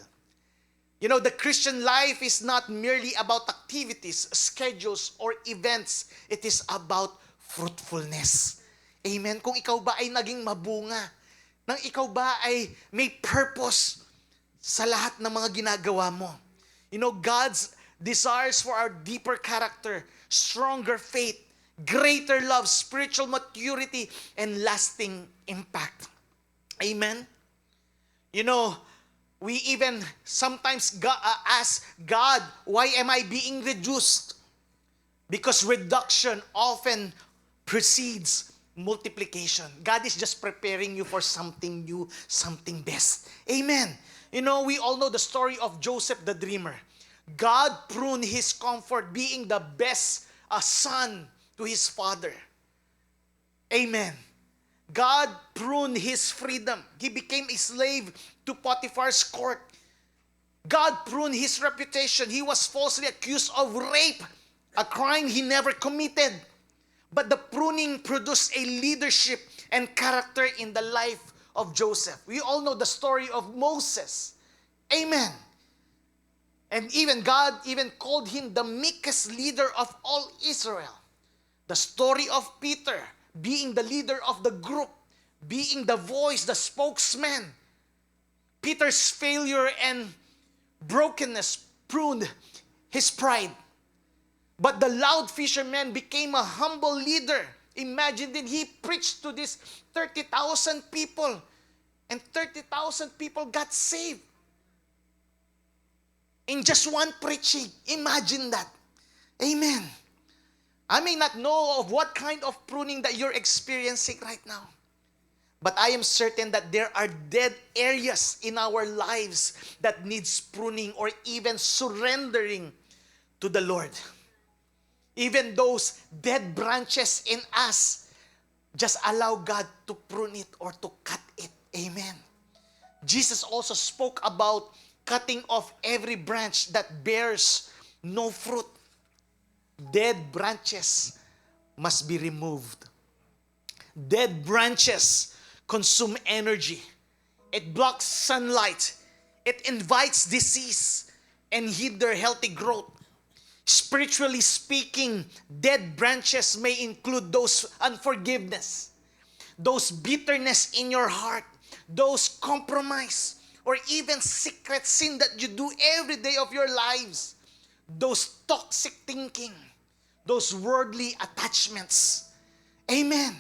D: You know, the Christian life is not merely about activities, schedules, or events. It is about fruitfulness. Amen. Kung ikaw ba ay naging mabunga, nang ikaw ba ay may purpose sa lahat ng mga ginagawa mo. You know, God's desires for our deeper character, stronger faith, greater love, spiritual maturity, and lasting impact. Amen. You know, we even sometimes ask God, why am I being reduced? Because reduction often precedes multiplication. God is just preparing you for something new, something best. Amen. You know, we all know the story of Joseph the dreamer. God pruned his comfort, being the best son to his father. Amen. God pruned his freedom. He became a slave to Potiphar's court. God pruned his reputation. He was falsely accused of rape, a crime he never committed. But the pruning produced a leadership and character in the life of Joseph. We all know the story of Moses. Amen. And even God even called him the meekest leader of all Israel. The story of Peter, being the leader of the group, being the voice, the spokesman. Peter's failure and brokenness pruned his pride. But the loud fisherman became a humble leader. Imagine that he preached to these 30,000 people, and 30,000 people got saved. In just one preaching. Imagine that. Amen. I may not know of what kind of pruning that you're experiencing right now. But I am certain that there are dead areas in our lives that needs pruning or even surrendering to the Lord. Even those dead branches in us, just allow God to prune it or to cut it. Amen. Jesus also spoke about cutting off every branch that bears no fruit. Dead branches must be removed. Dead branches consume energy. It blocks sunlight. It invites disease and hinder healthy growth. Spiritually speaking, dead branches may include those unforgiveness, those bitterness in your heart, those compromise, or even secret sin that you do every day of your lives, those toxic thinking, those worldly attachments. Amen.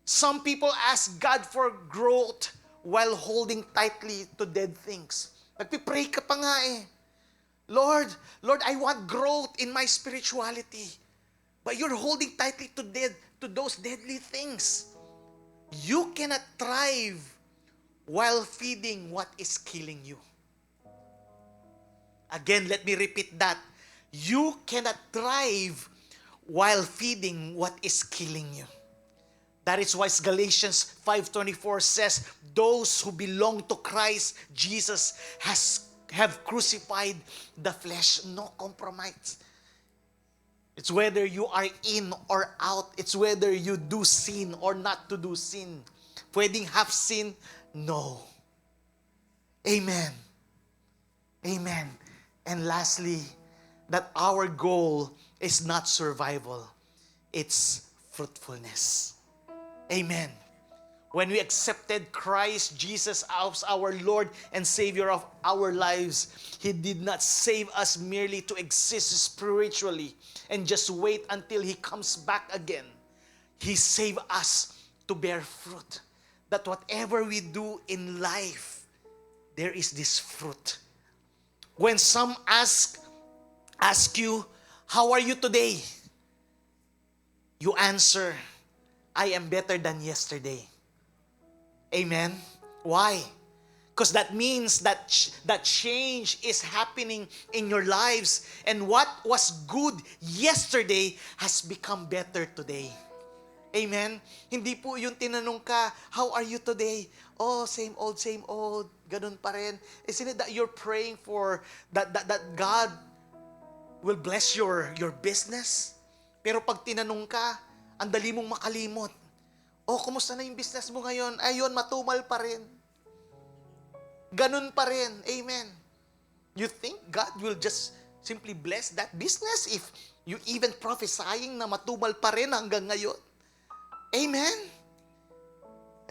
D: Some people ask God for growth while holding tightly to dead things. Nagpipray ka pa nga eh. Lord, I want growth in my spirituality. But you're holding tightly to those deadly things. You cannot thrive while feeding what is killing you. Again, let me repeat that. You cannot thrive while feeding what is killing you. That is why Galatians 5:24 says, those who belong to Christ Jesus have crucified the flesh. No compromise. It's whether you are in or out. It's whether you do sin or not to do sin. Pwedeng half sin? No. Amen. Amen. And lastly, that our goal is not survival. It's fruitfulness. Amen. When we accepted Christ Jesus as our Lord and Savior of our lives, He did not save us merely to exist spiritually and just wait until He comes back again. He saved us to bear fruit. That whatever we do in life, there is this fruit. When some ask you, how are you today? You answer, I am better than yesterday. Amen? Why? Because that means that change is happening in your lives. And what was good yesterday has become better today. Amen? Hindi po yung tinanong ka, how are you today? Oh, same old, ganun pa rin. Isn't it that you're praying for that God will bless your business? Pero pag tinanong ka, ang dali mong makalimot. Oh, kumusta na yung business mo ngayon? Ayun, matumal pa rin. Ganun pa rin. Amen. You think God will just simply bless that business if you even prophesying na matumal pa rin hanggang ngayon? Amen.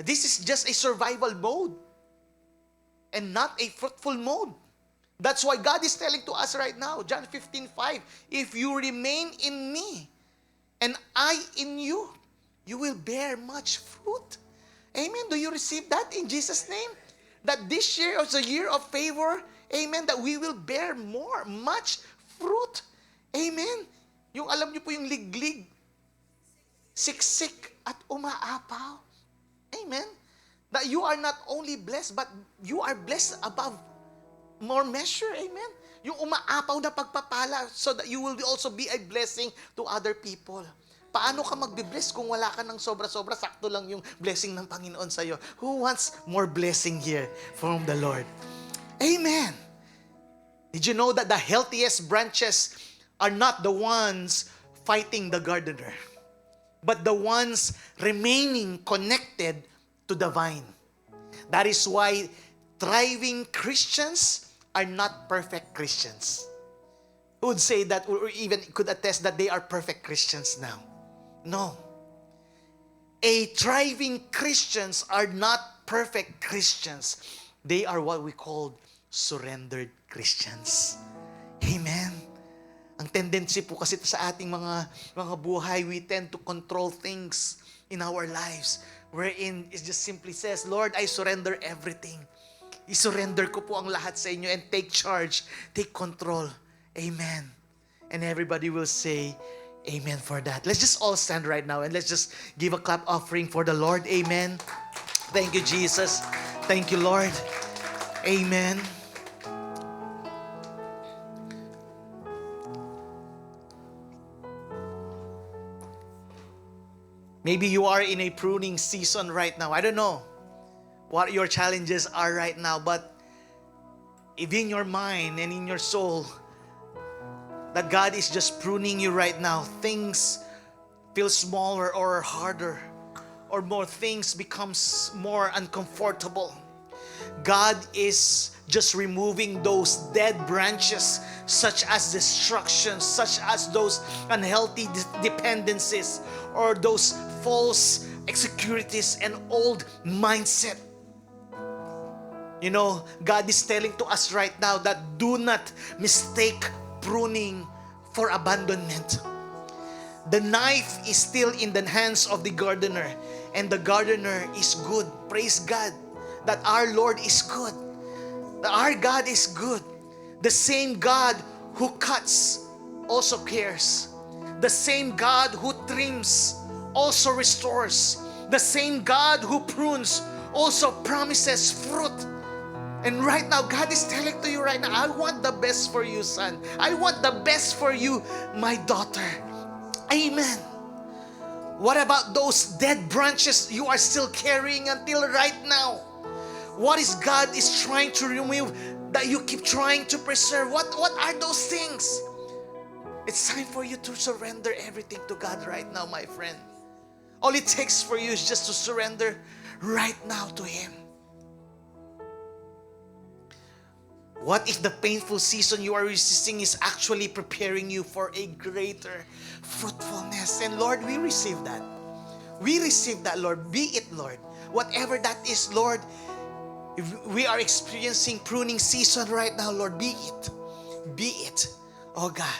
D: This is just a survival mode and not a fruitful mode. That's why God is telling to us right now, John 15:5, if you remain in me and I in you, you will bear much fruit. Amen. Do you receive that in Jesus' name? That this year is a year of favor. Amen. That we will bear much fruit. Amen. Yung alam niyo po yung liglig, siksik at umaapaw. Amen. That you are not only blessed, but you are blessed above more measure. Amen. Yung umaapaw na pagpapala so that you will also be a blessing to other people. Paano ka magbe-bless kung wala ka ng sobra-sobra? Sakto lang yung blessing ng Panginoon sa'yo. Who wants more blessing here from the Lord? Amen. Did you know that the healthiest branches are not the ones fighting the gardener, but the ones remaining connected to the vine? That is why thriving Christians are not perfect Christians. Who would say that, or even could attest that they are perfect Christians now? No. A thriving Christians are not perfect Christians. They are what we call surrendered Christians. Amen. Ang tendency po kasi sa ating mga buhay, we tend to control things in our lives, wherein it just simply says, Lord, I surrender everything. I-surrender ko po ang lahat sa inyo and take charge, take control. Amen. And everybody will say, Amen for that. Let's just all stand right now and let's just give a clap offering for the Lord. Amen. Thank you, Jesus. Thank you, Lord. Amen. Maybe you are in a pruning season right now. I don't know what your challenges are right now, but if in your mind and in your soul that God is just pruning you right now, things feel smaller or harder, or more things becomes more uncomfortable. God is just removing those dead branches, such as distractions, such as those unhealthy dependencies, or those false insecurities and old mindset. You know, God is telling to us right now that do not mistake pruning for abandonment. The knife is still in the hands of the gardener, and the gardener is good. Praise God that our Lord is good. That our God is good. The same God who cuts also cares. The same God who trims also restores. The same God who prunes also promises fruit. And right now, God is telling to you right now, I want the best for you, son. I want the best for you, my daughter. Amen. What about those dead branches you are still carrying until right now? What is God is trying to remove that you keep trying to preserve? What are those things? It's time for you to surrender everything to God right now, my friend. All it takes for you is just to surrender right now to Him. What if the painful season you are resisting is actually preparing you for a greater fruitfulness? And Lord, we receive that. We receive that, Lord. Be it, Lord. Whatever that is, Lord, if we are experiencing pruning season right now, Lord, be it. Be it, oh God.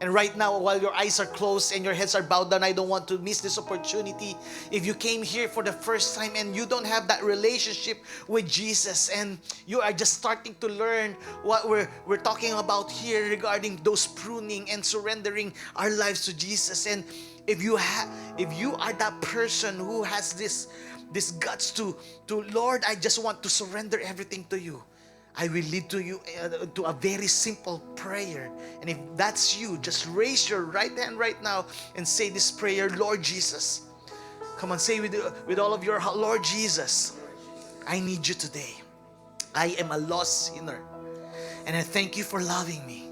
D: And right now, while your eyes are closed and your heads are bowed down, I don't want to miss this opportunity. If you came here for the first time and you don't have that relationship with Jesus, and you are just starting to learn what we're talking about here regarding those pruning and surrendering our lives to Jesus, and if you are that person who has this guts to Lord, I just want to surrender everything to you, I will lead to you to a very simple prayer. And if that's you, just raise your right hand right now and say this prayer, Lord Jesus. Come on, say with all of your heart, Lord Jesus, I need you today. I am a lost sinner. And I thank you for loving me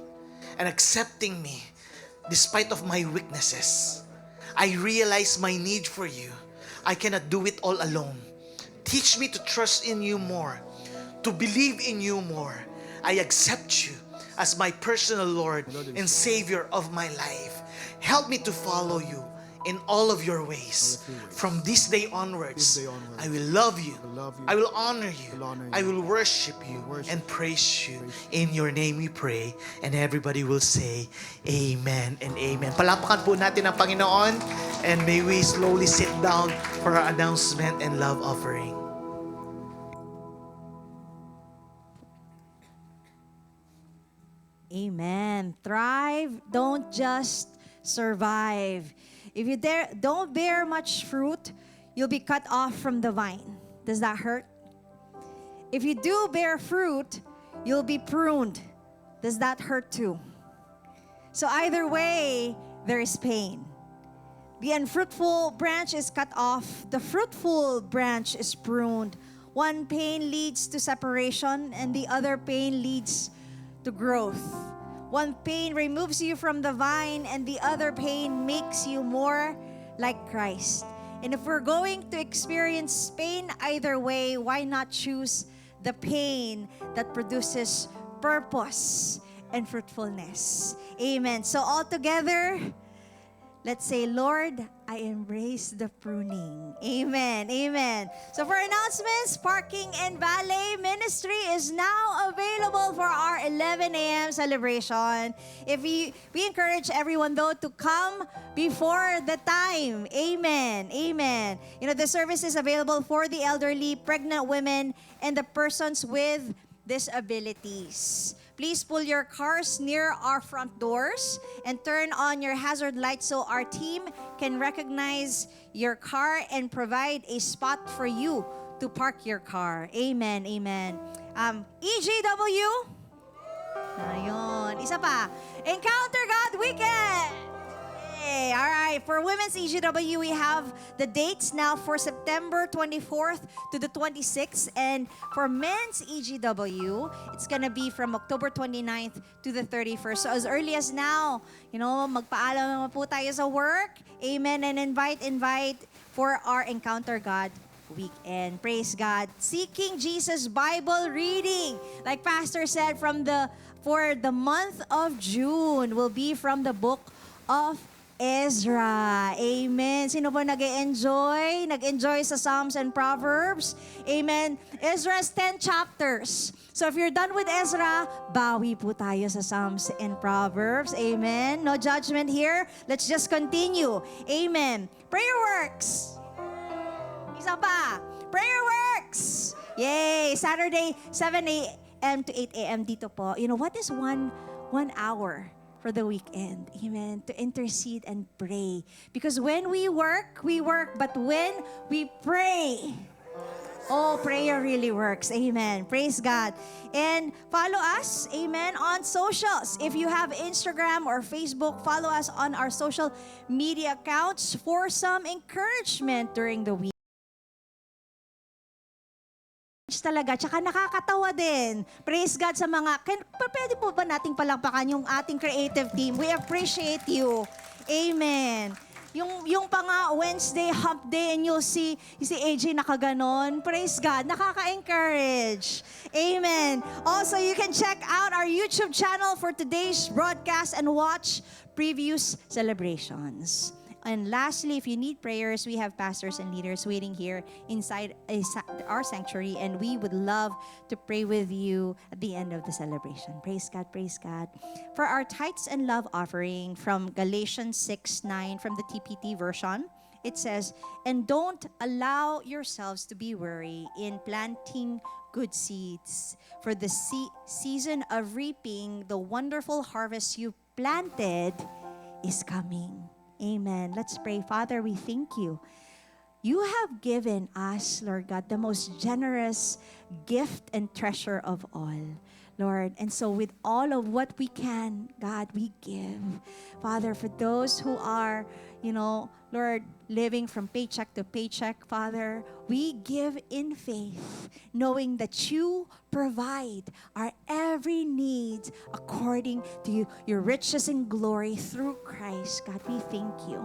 D: and accepting me despite of my weaknesses. I realize my need for you. I cannot do it all alone. Teach me to trust in you more, to believe in you more. I accept you as my personal Lord and Savior of my life. Help me to follow you in all of your ways. From this day onwards, I will love you. I will honor you. I will worship you and praise you. In your name we pray. And everybody will say, Amen and Amen. Palakpakan po natin ang Panginoon. And may we slowly sit down for our announcement and love offering.
A: Amen. Thrive, don't just survive. If you don't bear much fruit, you'll be cut off from the vine. Does that hurt? If you do bear fruit, you'll be pruned. Does that hurt too? So either way, there is pain. The unfruitful branch is cut off. The fruitful branch is pruned. One pain leads to separation, and the other pain leads to growth. One pain removes you from the vine, and the other pain makes you more like Christ. And if we're going to experience pain either way, why not choose the pain that produces purpose and fruitfulness? Amen. So all together, Let's say, Lord, I embrace the pruning. Amen. Amen. So for announcements, parking and valet ministry is now available for our 11 a.m. celebration. We encourage everyone though to come before the time. Amen. Amen. You know, the service is available for the elderly, pregnant women, and the persons with disabilities. Please pull your cars near our front doors and turn on your hazard lights so our team can recognize your car and provide a spot for you to park your car. Amen, amen. EGW? Ayun. Isa pa. Encounter God Weekend! Yay! All right. For Women's EGW, we have the dates now for September 24th to the 26th. And for Men's EGW, it's gonna be from October 29th to the 31st. So as early as now, you know, magpaalam naman po tayo sa work. Amen. And invite for our Encounter God Weekend. Praise God. Seeking Jesus Bible reading. Like Pastor said, for the month of June will be from the book of Ezra. Amen. Sino po nag-enjoy? Nag-enjoy sa Psalms and Proverbs? Amen. Ezra's 10 chapters. So if you're done with Ezra, bawi po tayo sa Psalms and Proverbs. Amen. No judgment here. Let's just continue. Amen. Prayer works. Isa pa. Prayer works. Yay. Saturday, 7 a.m. to 8 a.m. dito po. You know, what is one hour for the weekend? Amen. To intercede and pray. Because when we work, but when we pray, oh, prayer really works. Amen. Praise God. And follow us, amen, on socials. If you have Instagram or Facebook, follow us on our social media accounts for some encouragement during the week. Talaga, tsaka nakakatawa din. Praise God sa pwede po ba nating palakpakan yung ating creative team? We appreciate you. Amen. Yung pa nga Wednesday hump day and you'll see si AJ nakaganon. Praise God. Nakaka-encourage. Amen. Also, you can check out our YouTube channel for today's broadcast and watch previous celebrations. And lastly, if you need prayers, we have pastors and leaders waiting here inside our sanctuary, and we would love to pray with you at the end of the celebration. Praise God, praise God. For our tithes and love offering from Galatians 6:9 from the TPT version, it says, "And don't allow yourselves to be weary in planting good seeds, for the season of reaping the wonderful harvest you planted is coming." Amen. Let's pray. Father, we thank you. You have given us, Lord God, the most generous gift and treasure of all, Lord. And so with all of what we can, God, we give. Father, for those who are, Lord, living from paycheck to paycheck, Father, we give in faith, knowing that you provide our every need according to your riches and glory through Christ. God, we thank you.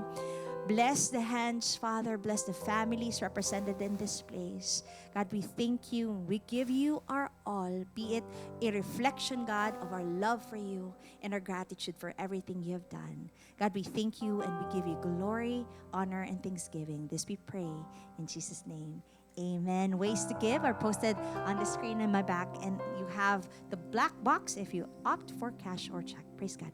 A: Bless the hands, Father. Bless the families represented in this place. God, we thank you. We give you our all, be it a reflection, God, of our love for you and our gratitude for everything you have done. God, we thank you and we give you glory, honor, and thanksgiving. This we pray in Jesus' name. Amen. Ways to give are posted on the screen in my back, and you have the black box if you opt for cash or check. Praise God.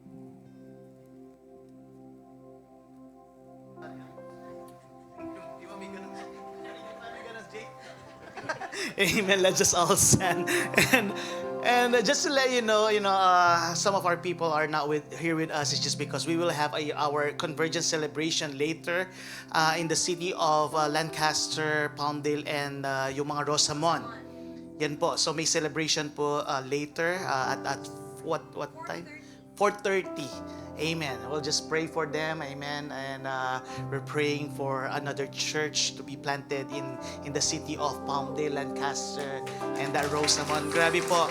D: Amen. Let's just all stand. And just to let you know, some of our people are not here with us. It's just because we will have our convergence celebration later in the city of Lancaster, Palmdale, and yung mga Rosamond. Yan po. So may celebration po later at what time? 4:30. Amen. We'll just pray for them. Amen. And we're praying for another church to be planted in the city of Palmdale, Lancaster, and that Rosamond. Grabe po.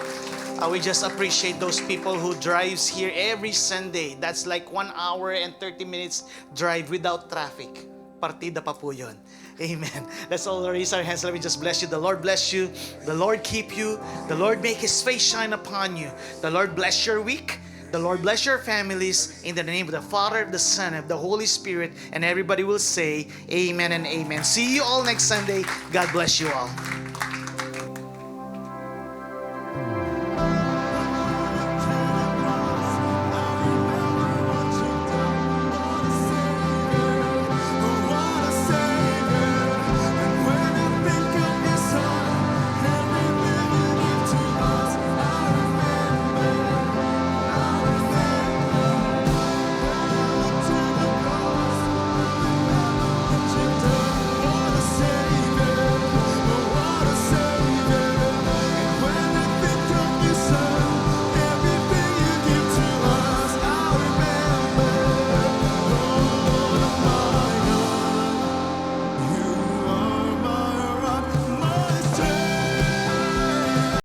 D: We just appreciate those people who drives here every Sunday. That's like 1 hour and 30 minutes drive without traffic. Partida pa po yun. Amen. Let's all raise our hands. Let me just bless you. The Lord bless you. The Lord keep you. The Lord make His face shine upon you. The Lord bless your week. The Lord bless your families in the name of the Father, the Son, and the Holy Spirit. And everybody will say amen and amen. See you all next Sunday. God bless you all.